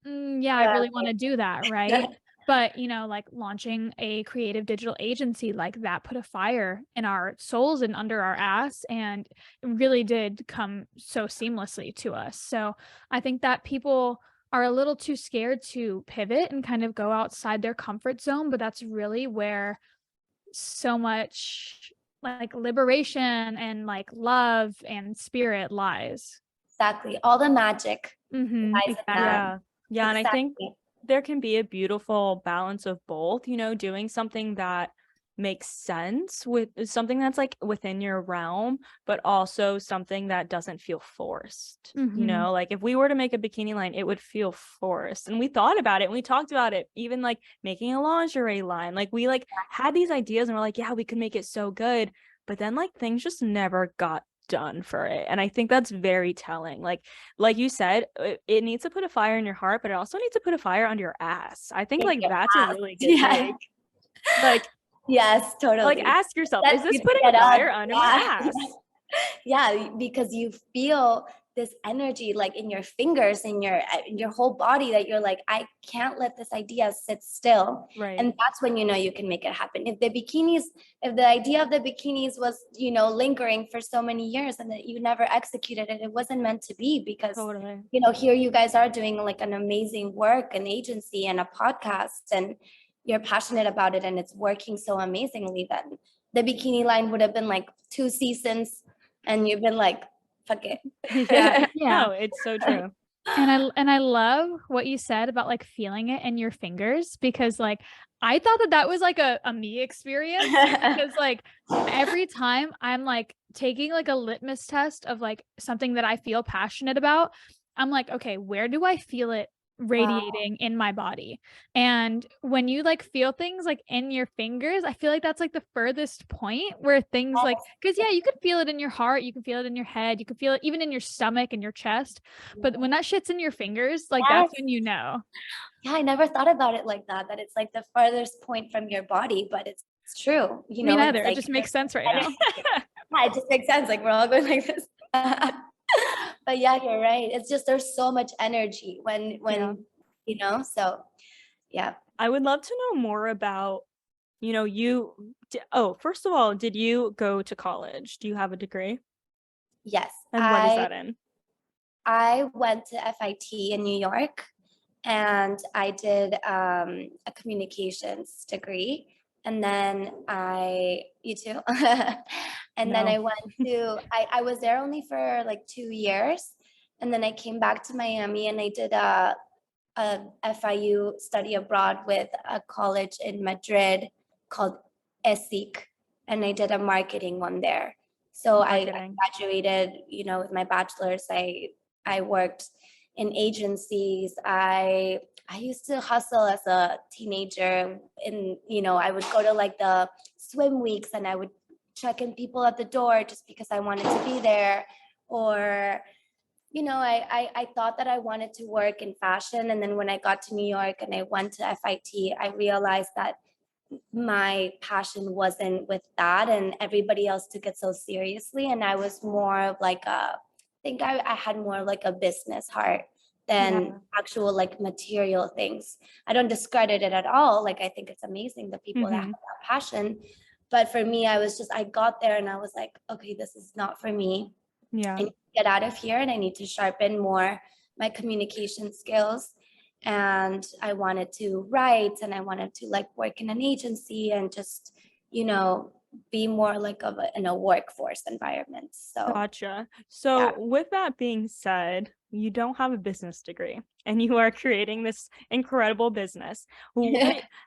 yeah, I really want to do that, right? But, like launching a creative digital agency like that put a fire in our souls and under our ass, and it really did come so seamlessly to us. So I think that people are a little too scared to pivot and kind of go outside their comfort zone, but that's really where so much like liberation and like love and spirit lies. Exactly. All the magic lies in that. Yeah. And I think there can be a beautiful balance of both, doing something that makes sense with something that's like within your realm, but also something that doesn't feel forced. Like if we were to make a bikini line, it would feel forced. And we thought about it and we talked about it, even like making a lingerie line. Like we like had these ideas and we're like, yeah, we could make it so good. But then like things just never got done for it. And I think that's very telling. Like you said, it needs to put a fire in your heart, but it also needs to put a fire under your ass. I think like that's a really good thing. Like, yes, totally. Like ask yourself, is this putting a fire under my ass? Yeah, because you feel this energy like in your fingers, in your whole body, that you're like, I can't let this idea sit still. Right. And that's when you can make it happen. If the idea of the bikinis was, lingering for so many years and that you never executed it, it wasn't meant to be, because totally. Here you guys are doing like an amazing work, an agency and a podcast, and you're passionate about it and it's working so amazingly. Then the bikini line would have been like 2 seasons and you've been like, fuck it. Yeah. No, it's so true. And I love what you said about like feeling it in your fingers, because like I thought that was like a me experience, because like every time I'm like taking like a litmus test of like something that I feel passionate about, I'm like, okay, where do I feel it radiating in my body? And when you like feel things like in your fingers, I feel like that's like the furthest point where things like, because yeah, you could feel it in your heart, you can feel it in your head, you can feel it even in your stomach and your chest, but when that shit's in your fingers, like that's when Yeah, I never thought about it like that it's like the farthest point from your body, but it's true. Me neither. Like, it just makes sense right now. Yeah, it just makes sense. Like we're all going like this. But yeah, you're right. It's just there's so much energy when so yeah. I would love to know more about, first of all, did you go to college? Do you have a degree? Yes. And what is that in? I went to FIT in New York and I did a communications degree. And then you too. And then I went to, I was there only for like 2 years. And then I came back to Miami and I did a FIU study abroad with a college in Madrid called ESIC. And I did a marketing one there. So I graduated, with my bachelor's. I worked in agencies. I used to hustle as a teenager, and I would go to like the swim weeks and I would check in people at the door just because I wanted to be there. Or I thought that I wanted to work in fashion, and then when I got to New York and I went to FIT, I realized that my passion wasn't with that, and everybody else took it so seriously, and I was more of like I think I had more like a business heart than actual like material things. I don't discredit it at all. Like I think it's amazing the people that have that passion. But for me, I got there and I was like, okay, this is not for me. Yeah. I need to get out of here and I need to sharpen more my communication skills. And I wanted to write and I wanted to like work in an agency and just, be more like in a workforce environment. So Gotcha. So, with that being said, you don't have a business degree and you are creating this incredible business.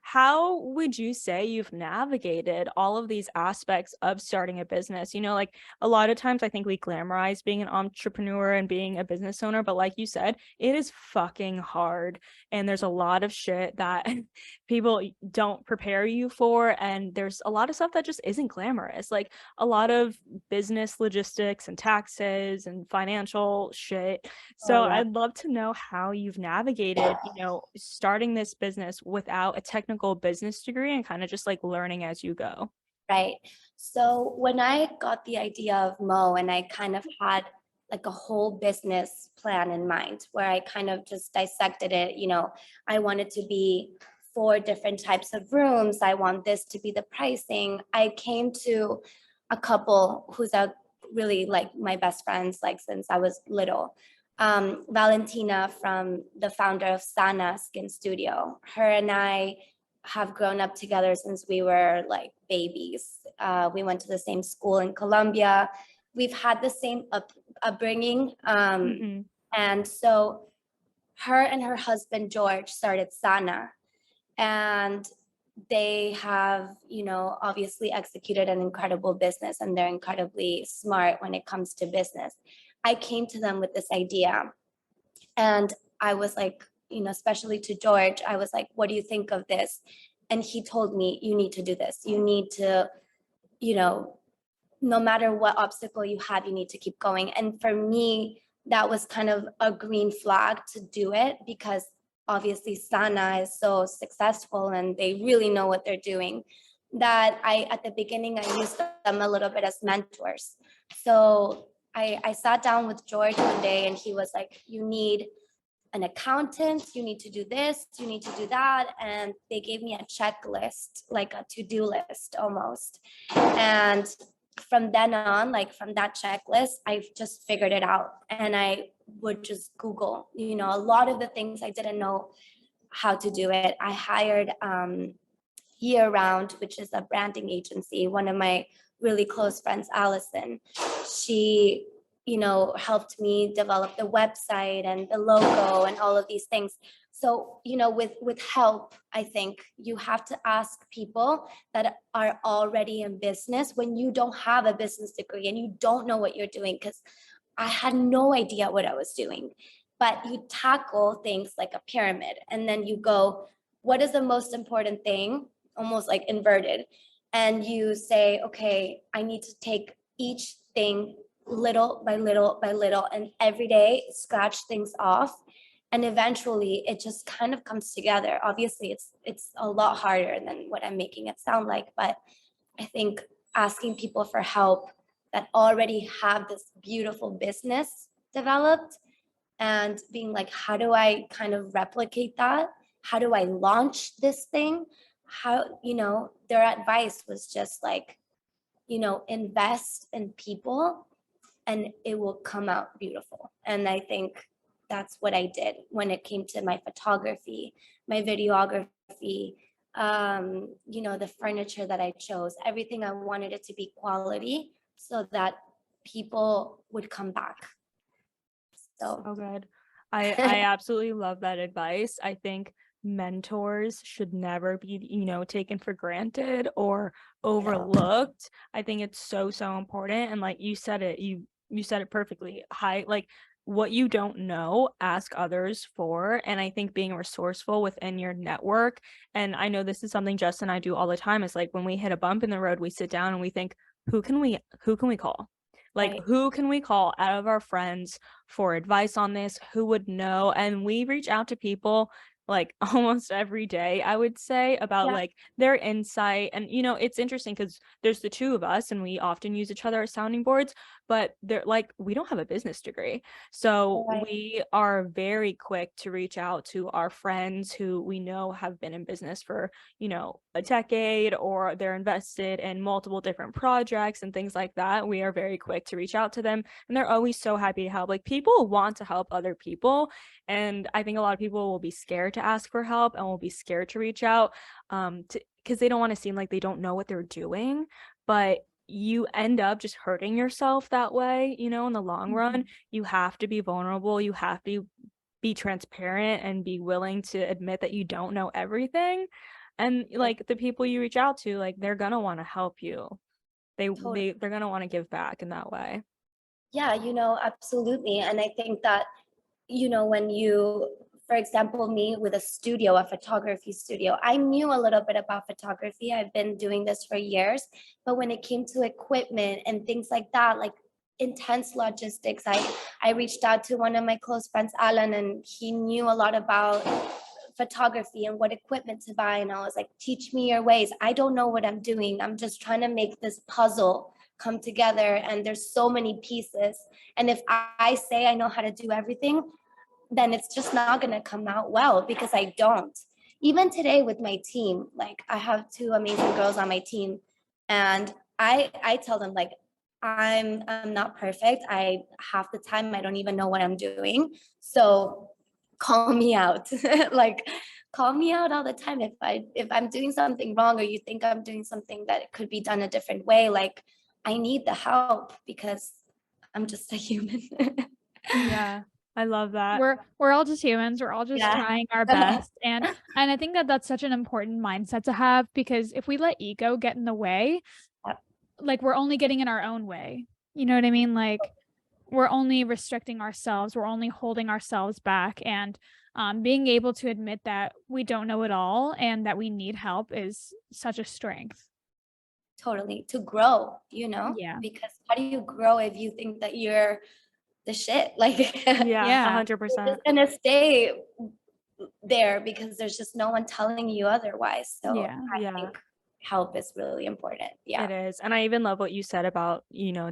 How would you say you've navigated all of these aspects of starting a business? Like a lot of times I think we glamorize being an entrepreneur and being a business owner, but like you said, it is fucking hard. And there's a lot of shit that people don't prepare you for. And there's a lot of stuff that just isn't glamorous. Like a lot of business logistics and taxes and financial shit. So yeah. I'd love to know how you've navigated, starting this business without a technical business degree and kind of just like learning as you go. Right. So when I got the idea of Moe, and I kind of had like a whole business plan in mind where I kind of just dissected it, I wanted to be 4 different types of rooms. I want this to be the pricing. I came to a couple who's really like my best friends, like since I was little. Valentina, from the founder of Sana Skin Studio. Her and I have grown up together since we were like babies. We went to the same school in Colombia. We've had the same upbringing. And so her and her husband, George, started Sana. And they have, obviously executed an incredible business, and they're incredibly smart when it comes to business. I came to them with this idea, and I was like, especially to George, I was like, what do you think of this? And he told me, you need to do this. You need to, no matter what obstacle you have, you need to keep going. And for me, that was kind of a green flag to do it, because obviously Sana is so successful and they really know what they're doing, that at the beginning, I used them a little bit as mentors. So I sat down with George one day and he was like, you need an accountant, you need to do this, you need to do that. And they gave me a checklist, like a to-do list almost. And from then on, like from that checklist, I've just figured it out. And I would just Google, a lot of the things I didn't know how to do it. I hired Year Round, which is a branding agency. One of my really close friends, Allison, she helped me develop the website and the logo and all of these things. So, with help, I think you have to ask people that are already in business when you don't have a business degree and you don't know what you're doing, because I had no idea what I was doing. But you tackle things like a pyramid, and then you go, what is the most important thing? Almost like inverted. And you say, okay, I need to take each thing little by little by little, and every day scratch things off, and eventually it just kind of comes together. Obviously it's a lot harder than what I'm making it sound like, but I think asking people for help that already have this beautiful business developed, and being like, how do I kind of replicate that? How do I launch this thing? How, their advice was just like, invest in people and it will come out beautiful. And I think that's what I did when it came to my photography, my videography, the furniture that I chose, everything. I wanted it to be quality so that people would come back. So good. I absolutely love that advice. I think mentors should never be, taken for granted or overlooked. I think it's so important. And like you said it, you said it perfectly. Like what you don't know, ask others for. And I think being resourceful within your network. And I know this is something Justin and I do all the time. Is like when we hit a bump in the road, we sit down and we think, who can we call? Like, right. Who can we call out of our friends for advice on this? Who would know? And we reach out to people like almost every day, I would say, about like their insight. And, it's interesting because there's the two of us and we often use each other as sounding boards, but they're like, we don't have a business degree. So we are very quick to reach out to our friends who we know have been in business for, a decade, or they're invested in multiple different projects and things like that. We are very quick to reach out to them and they're always so happy to help. Like people want to help other people. And I think a lot of people will be scared to ask for help and will be scared to reach out because they don't want to seem like they don't know what they're doing. but you end up just hurting yourself that way, you know, in the long run. You have to be vulnerable. You have to be transparent and be willing to admit that you don't know everything. And like the people you reach out to, like they're gonna want to help you. They're gonna want to give back in that way. Yeah, absolutely. And I think that, when you, for example, me with a photography studio, I knew a little bit about photography. I've been doing this for years, but when it came to equipment and things like that, like intense logistics, I reached out to one of my close friends, Alan, and he knew a lot about photography and what equipment to buy. And I was like, teach me your ways. I don't know what I'm doing. I'm just trying to make this puzzle come together. And there's so many pieces. And if I say I know how to do everything, then it's just not going to come out well because I don't. Even today with my team, like I have two amazing girls on my team, and I tell them like I'm not perfect. I half the time I don't even know what I'm doing. So call me out. Like call me out all the time if I'm doing something wrong or you think I'm doing something that could be done a different way. Like I need the help because I'm just a human. Yeah. I love that. We're all just humans. We're all just trying our best. And I think that that's such an important mindset to have, because if we let ego get in the way, like we're only getting in our own way. You know what I mean? Like we're only restricting ourselves. We're only holding ourselves back. And being able to admit that we don't know it all and that we need help is such a strength. Totally. To grow, Yeah. because how do you grow if you think that you're the shit? Like, yeah, 100%. You're just gonna stay there because there's just no one telling you otherwise. So I think help is really important. Yeah, it is. And I even love what you said about,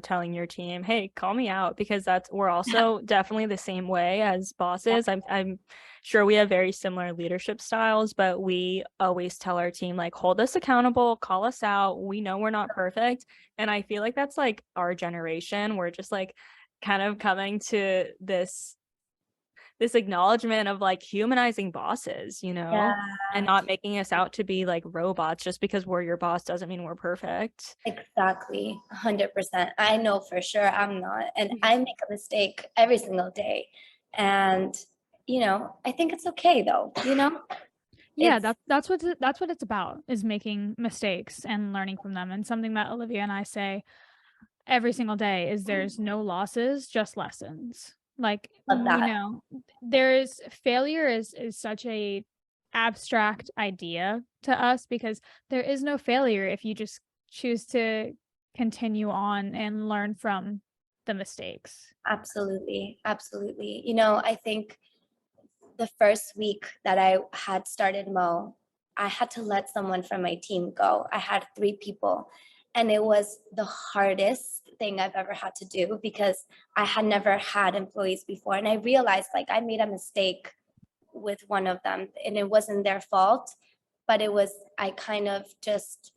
telling your team, hey, call me out, because we're also definitely the same way as bosses. I'm sure we have very similar leadership styles, but we always tell our team, like, hold us accountable, call us out. We know we're not perfect. And I feel like that's like our generation. We're just like kind of coming to this acknowledgement of like humanizing bosses, and not making us out to be like robots. Just because we're your boss doesn't mean we're perfect. Exactly. 100%. I know for sure I'm not. And I make a mistake every single day. And, I think it's okay though, Yeah, that's what it's about, is making mistakes and learning from them. And something that Olivia and I say every single day is there's no losses, just lessons. Like, there's failure is such a abstract idea to us, because there is no failure if you just choose to continue on and learn from the mistakes. Absolutely. Absolutely. I think the first week that I had started Moe, I had to let someone from my team go. I had 3 people, and it was the hardest thing I've ever had to do because I had never had employees before. And I realized like I made a mistake with one of them, and it wasn't their fault, but I kind of just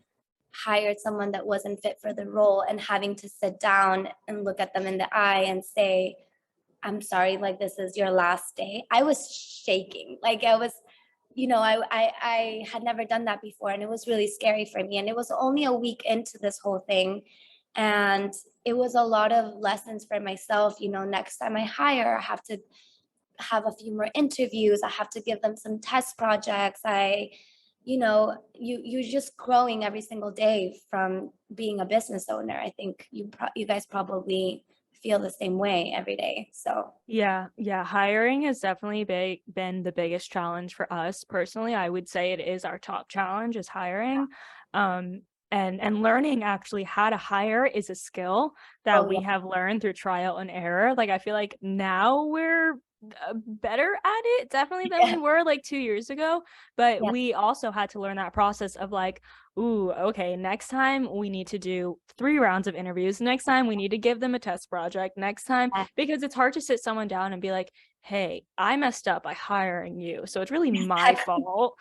hired someone that wasn't fit for the role, and having to sit down and look at them in the eye and say, I'm sorry, like this is your last day. I was shaking. Like I was, I had never done that before, and it was really scary for me. And it was only a week into this whole thing. And it was a lot of lessons for myself. Next time I hire, I have to have a few more interviews. I have to give them some test projects. You're just growing every single day from being a business owner. I think you guys probably feel the same way every day. So yeah, hiring has definitely been the biggest challenge for us personally. I would say it is our top challenge, is hiring. And learning actually how to hire is a skill that we have learned through trial and error. Like I feel like now we're better at it definitely than we were like 2 years ago, but we also had to learn that process of like, ooh, okay, next time we need to do 3 rounds of interviews, next time we need to give them a test project, next time, because it's hard to sit someone down and be like, hey, I messed up by hiring you, so it's really my fault.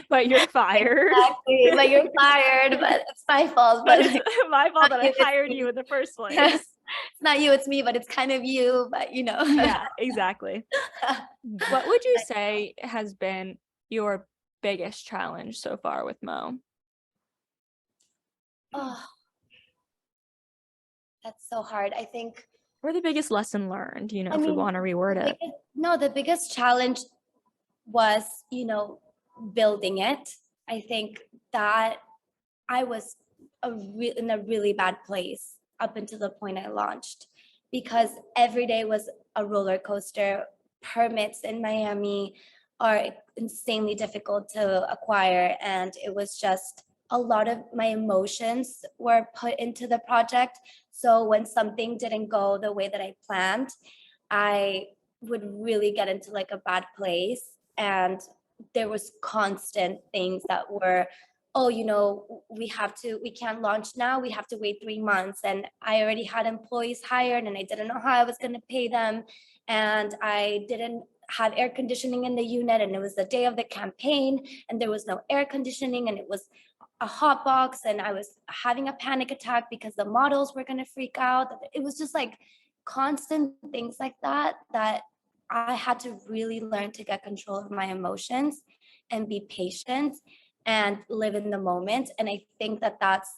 But you're fired. Exactly. Like you're fired, but it's my fault. But it's my fault that I hired you in the first place. It's not you, it's me, but it's kind of you, but Yeah, exactly. What would you say has been your biggest challenge so far with Moe? Oh, That's so hard. I think, Or the biggest lesson learned, I if we mean, want to reword it. the biggest challenge was, building it. I think that I was in a really bad place up until the point I launched, because every day was a roller coaster. Permits in Miami are insanely difficult to acquire, and it was just a lot of my emotions were put into the project. So when something didn't go the way that I planned, I would really get into like a bad place, and there was constant things that were, oh, we can't launch now, we have to wait 3 months, and I already had employees hired and I didn't know how I was going to pay them, and I didn't have air conditioning in the unit, and it was the day of the campaign and there was no air conditioning, and it was a hot box, and I was having a panic attack because the models were going to freak out. It was just like constant things like that I had to really learn to get control of my emotions and be patient and live in the moment. And I think that that's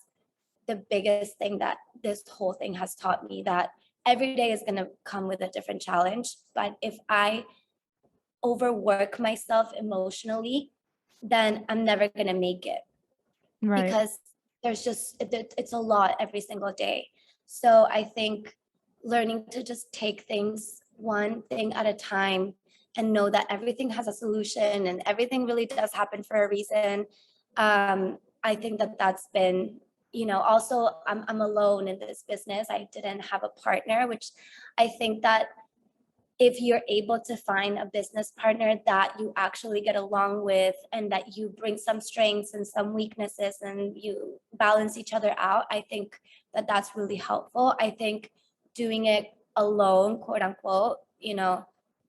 the biggest thing that this whole thing has taught me, that every day is going to come with a different challenge. But if I overwork myself emotionally, then I'm never going to make it, Right. because it's a lot every single day. So I think learning to just take things one thing at a time and know that everything has a solution and everything really does happen for a reason. I think that that's been, also I'm alone in this business. I didn't have a partner, which I think that if you're able to find a business partner that you actually get along with and that you bring some strengths and some weaknesses and you balance each other out, I think that that's really helpful. I think doing it alone, quote unquote,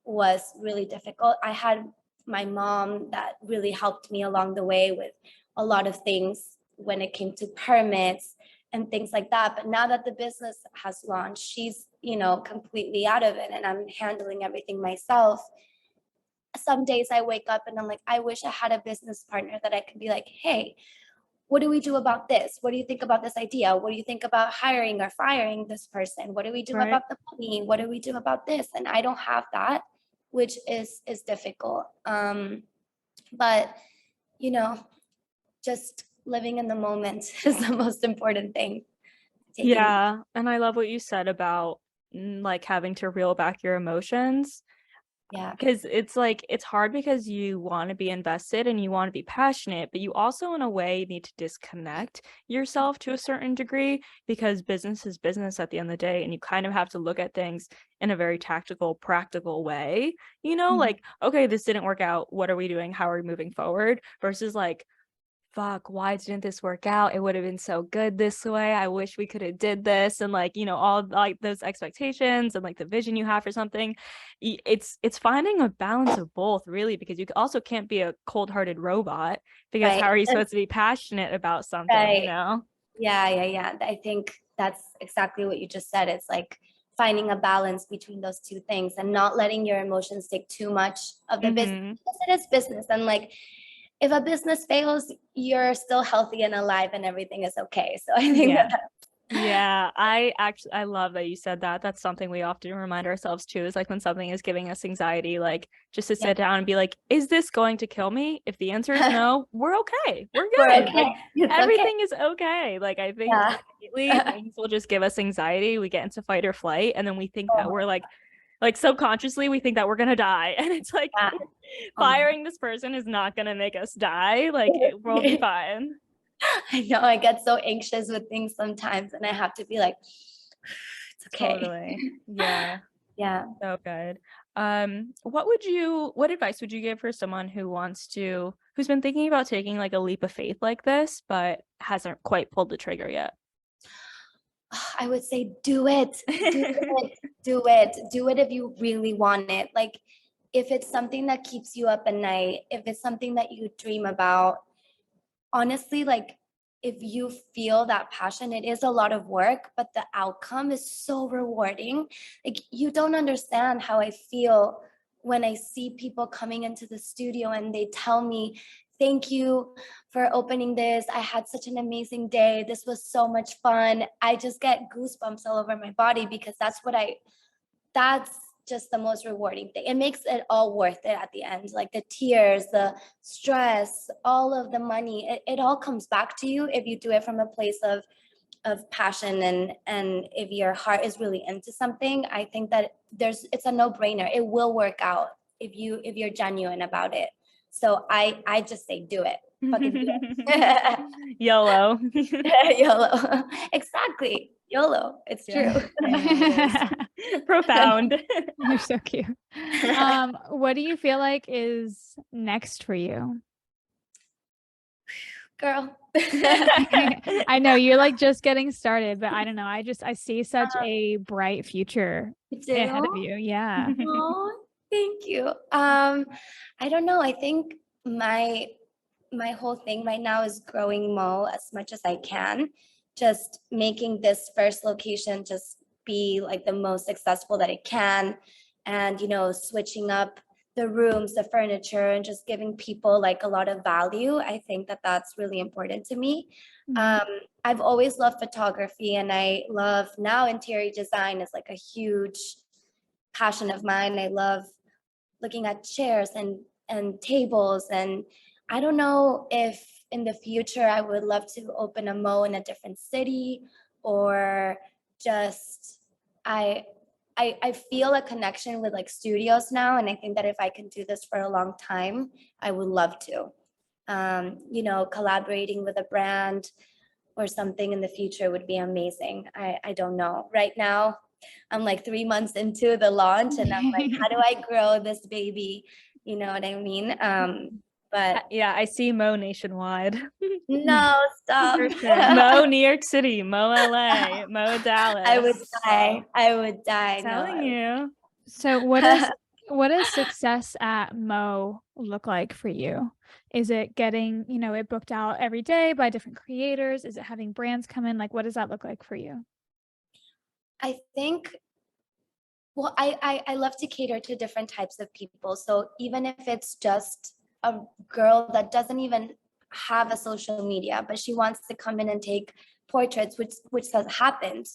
was really difficult. I had my mom that really helped me along the way with a lot of things when it came to permits and things like that. But now that the business has launched, she's, completely out of it and I'm handling everything myself. Some days I wake up and I'm like, I wish I had a business partner that I could be like, hey, what do we do about this? What do you think about this idea? What do you think about hiring or firing this person? What do we do Right. about the money? What do we do about this? And I don't have that, which is difficult. But just living in the moment is the most important thing. Yeah, and I love what you said about like having to reel back your emotions. Yeah. Because it's like it's hard because you want to be invested and you want to be passionate, but you also in a way need to disconnect yourself to a certain degree, because business is business at the end of the day, and you kind of have to look at things in a very tactical, practical way. Like, okay, this didn't work out. What are we doing? How are we moving forward? Versus like, fuck, why didn't this work out? It would have been so good this way. I wish we could have did this. And like, all like those expectations and like the vision you have for something. It's finding a balance of both, really, because you also can't be a cold-hearted robot, because Right. how are you supposed to be passionate about something, Right. Yeah. I think that's exactly what you just said. It's like finding a balance between those two things and not letting your emotions take too much of the business, because it is business. And like, if a business fails, you're still healthy and alive and everything is okay. So I think Yeah, I love that you said that. That's something we often remind ourselves too, is like when something is giving us anxiety, like just to sit down and be like, is this going to kill me? If the answer is no, we're okay. We're good. we're okay. Like It's everything is okay. Like I think Yeah. immediately things will just give us anxiety. We get into fight or flight, and then we think that we're like subconsciously we think that we're gonna die. And it's like Yeah. firing this person is not gonna make us die. Like we'll be fine. I know I get so anxious with things sometimes, and I have to be like, it's okay. Totally. Yeah. Yeah. So good. What advice would you give for someone who's been thinking about taking like a leap of faith like this, but hasn't quite pulled the trigger yet? I would say do it. Do it if you really want it. Like, if it's something that keeps you up at night, if it's something that you dream about, honestly, like, if you feel that passion, it is a lot of work, but the outcome is so rewarding. Like, you don't understand how I feel when I see people coming into the studio and they tell me thank you for opening this. I had such an amazing day. This was so much fun. I just get goosebumps all over my body because that's just the most rewarding thing. It makes it all worth it at the end. Like the tears, the stress, all of the money, it all comes back to you if you do it from a place of passion, and if your heart is really into something. I think that it's a no-brainer. It will work out if you're genuine about it. So I just say do it. Fucking do it. YOLO. YOLO. Exactly. YOLO. It's true. Profound. You're so cute. What do you feel like is next for you? Girl. I know you're like just getting started, but I don't know. I see such a bright future ahead of you. Yeah. Oh, thank you. I don't know. I think my whole thing right now is growing Moe as much as I can. Just making this first location just be like the most successful that it can, and switching up the rooms, the furniture, and just giving people like a lot of value. I think that that's really important to me. I've always loved photography, and I love now interior design is like a huge passion of mine. I love looking at chairs and tables, and I don't know if in the future I would love to open a Moe in a different city, or just I feel a connection with like studios now, and I think that if I can do this for a long time, I would love to. Collaborating with a brand or something in the future would be amazing. I don't know. Right now, I'm like 3 months into the launch, and I'm like, how do I grow this baby? You know what I mean? But yeah, I see Moe nationwide. No, stop. Moe New York City, Moe LA, Moe Dallas. I would die. Telling you. So what does success at Moe look like for you? Is it getting, it booked out every day by different creators? Is it having brands come in? Like, what does that look like for you? I think, well, I love to cater to different types of people. So even if it's just a girl that doesn't even have a social media, but she wants to come in and take portraits, which has happened,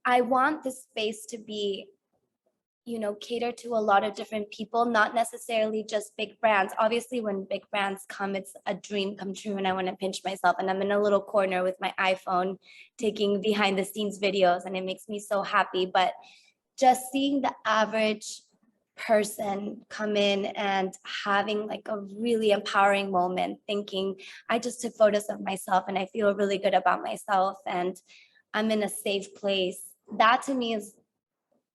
I want the space to be, cater to a lot of different people, not necessarily just big brands. Obviously, when big brands come, it's a dream come true, and I want to pinch myself, and I'm in a little corner with my iPhone taking behind the scenes videos, and it makes me so happy. But just seeing the average person come in and having like a really empowering moment, thinking I just took photos of myself and I feel really good about myself and I'm in a safe place, that to me is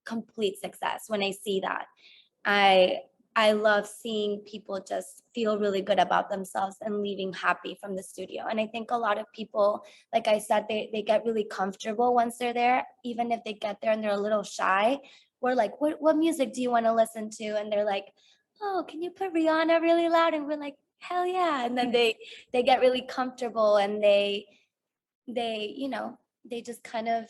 complete success. When I see that, I love seeing people just feel really good about themselves and leaving happy from the studio. And I think a lot of people, like I said, they get really comfortable once they're there. Even if they get there and they're a little shy, we're like, what music do you want to listen to? And they're like, oh, can you put Rihanna really loud? And we're like, hell yeah. And then they get really comfortable, and they just kind of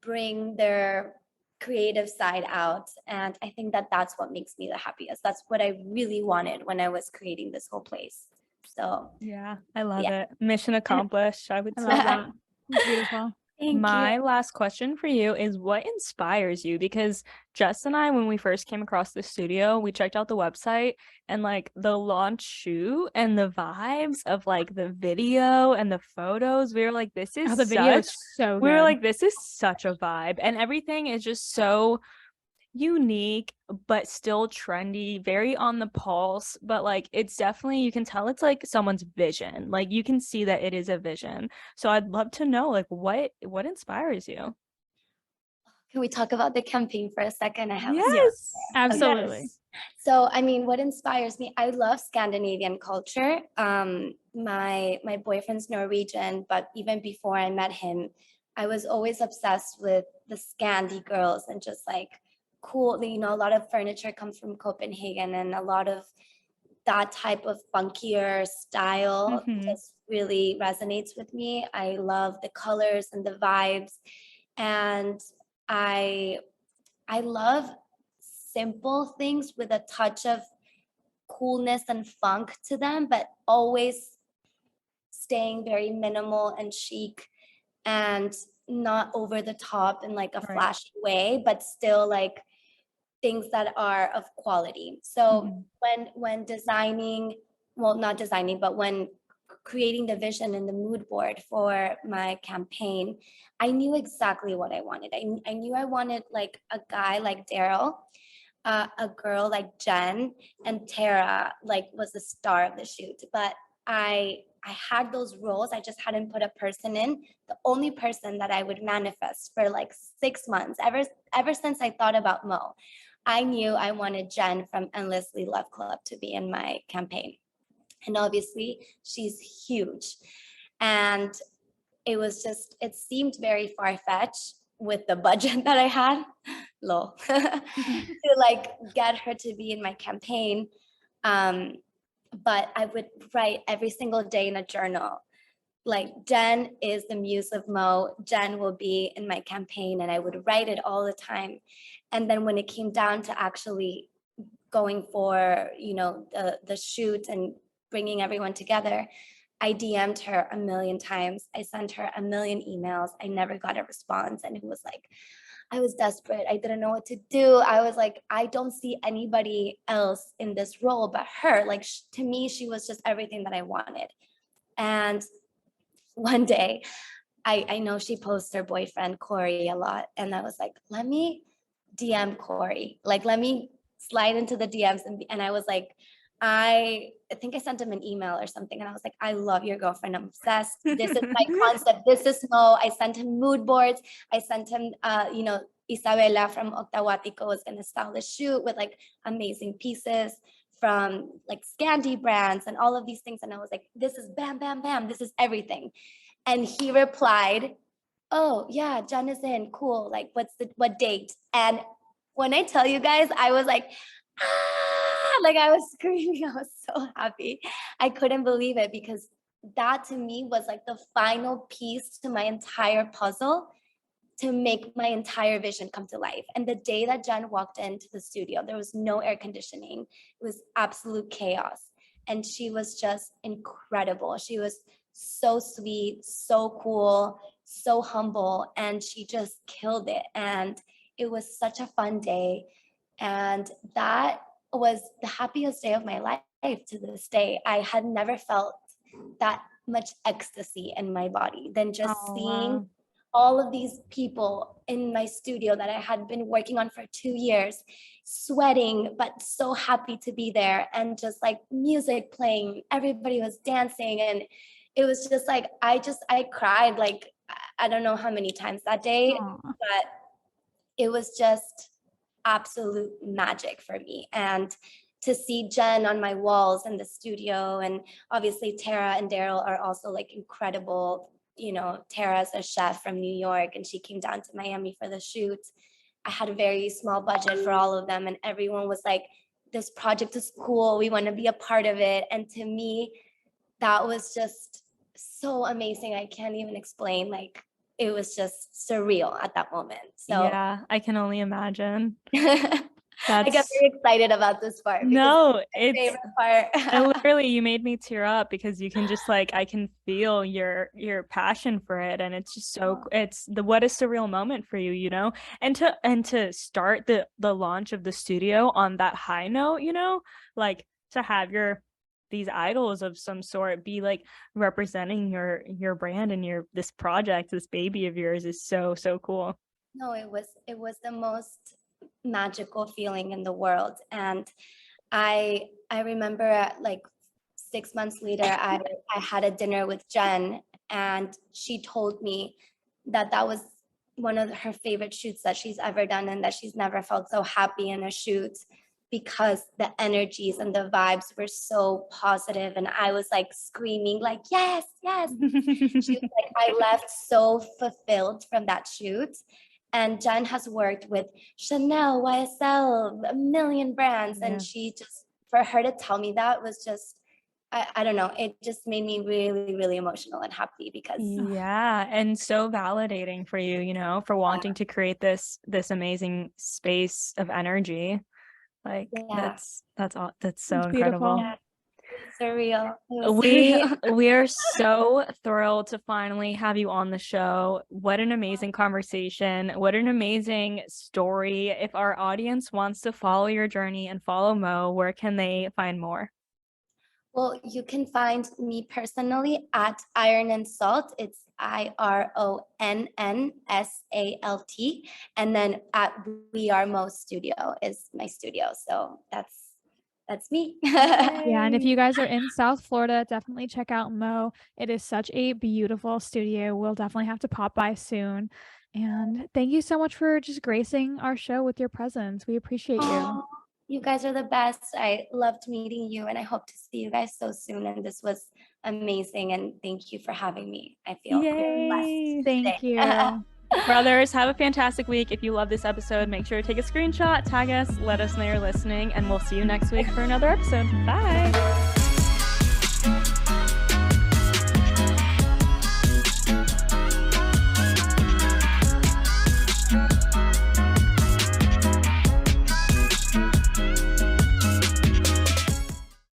bring their creative side out. And I think that that's what makes me the happiest. That's what I really wanted when I was creating this whole place. So yeah, I love it. Mission accomplished, I would say. That. Beautiful. My last question for you is, what inspires you? Because Jess and I, when we first came across the studio, we checked out the website, and like the launch shoot and the vibes of like the video and the photos, we were like, this is the video is so good. We were like, this is such a vibe, and everything is just so unique but still trendy, very on the pulse, but like it's definitely, you can tell it's like someone's vision. Like you can see that it is a vision. So I'd love to know like what inspires you. Can we talk about the campaign for a second? I have yes, absolutely. Yes. So I mean, what inspires me, I love Scandinavian culture. My boyfriend's Norwegian, but even before I met him, I was always obsessed with the Scandi girls and just like cool, a lot of furniture comes from Copenhagen, and a lot of that type of funkier style just really resonates with me. I love the colors and the vibes, and I love simple things with a touch of coolness and funk to them, but always staying very minimal and chic and not over the top in like a flashy way, but still like things that are of quality. So when designing, well, not designing, but when creating the vision and the mood board for my campaign, I knew exactly what I wanted. I knew I wanted like a guy like Daryl, a girl like Jen, and Tara like was the star of the shoot. But I had those roles. I just hadn't put a person in. The only person that I would manifest for like 6 months, ever since I thought about Moe, I knew I wanted Jen from Endlessly Love Club to be in my campaign. And obviously she's huge. And it seemed very far-fetched with the budget that I had, lol, to like get her to be in my campaign. But I would write every single day in a journal, like Jen is the muse of Moe, Jen will be in my campaign, and I would write it all the time. And then when it came down to actually going for, the shoot and bringing everyone together, I DM'd her a million times. I sent her a million emails. I never got a response. And it was like, I was desperate. I didn't know what to do. I was like, I don't see anybody else in this role but her. Like, to me, she was just everything that I wanted. And one day, I know she posts her boyfriend, Corey, a lot. And I was like, let me DM Corey. Like, let me slide into the DMs. And I was like, I think I sent him an email or something. And I was like, I love your girlfriend. I'm obsessed. This is my concept. This is Moe. I sent him mood boards. I sent him, Isabella from Octawatico was going to style the shoot with like amazing pieces from like Scandi brands and all of these things. And I was like, this is bam, bam, bam. This is everything. And he replied, oh yeah, Jen is in, cool. Like, what date? And when I tell you guys, I was like, like I was screaming. I was so happy. I couldn't believe it, because that to me was like the final piece to my entire puzzle to make my entire vision come to life. And the day that Jen walked into the studio, there was no air conditioning. It was absolute chaos. And she was just incredible. She was so sweet, so cool, so humble, and she just killed it. And it was such a fun day. And that was the happiest day of my life to this day. I had never felt that much ecstasy in my body than just seeing all of these people in my studio that I had been working on for 2 years, sweating, but so happy to be there, and just like music playing, everybody was dancing. And it was just like, I cried like, I don't know how many times that day, but it was just absolute magic for me. And to see Jen on my walls in the studio, and obviously Tara and Daryl are also like incredible. Tara's a chef from New York, and she came down to Miami for the shoot. I had a very small budget for all of them, and everyone was like, this project is cool, we want to be a part of it. And to me, that was just so amazing. I can't even explain. Like, it was just surreal at that moment. So yeah, I can only imagine. I get very excited about this part. No, it's my favorite part. And literally, you made me tear up, because you can just like, I can feel your passion for it, and it's just so, it's what a surreal moment for you, and to start the launch of the studio on that high note, like to have these idols of some sort be like representing your brand and this project, this baby of yours, is so cool. No, it was the most magical feeling in the world. And I remember like 6 months later, I had a dinner with Jen, and she told me that was one of her favorite shoots that she's ever done, and that she's never felt so happy in a shoot, because the energies and the vibes were so positive. And I was like screaming like, yes, yes. She was like, I left so fulfilled from that shoot. And Jen has worked with Chanel, YSL, a million brands. Yeah. And she just, for her to tell me that was just, I don't know, it just made me really, really emotional and happy, because yeah, and so validating for you, for wanting to create this amazing space of energy. Like Yeah. that's all. That's so It's incredible. beautiful. Yeah. Surreal. It was We surreal. we are so thrilled to finally have you on the show. What an amazing conversation. What an amazing story. If our audience wants to follow your journey and follow Moe, where can they find more? Well, you can find me personally at Iron and Salt. It's IRONNSALT. And then at We Are Moe Studio is my studio. So that's me. Yeah, and if you guys are in South Florida, definitely check out Moe. It is such a beautiful studio. We'll definitely have to pop by soon. And thank you so much for just gracing our show with your presence. We appreciate you. Oh, you guys are the best. I loved meeting you and I hope to see you guys so soon. And this was amazing. And thank you for having me. I feel Yay. blessed. Thank today. you. Brothers, have a fantastic week. If you love this episode, make sure to take a screenshot, tag us, let us know you're listening, and we'll see you next week for another episode. Bye.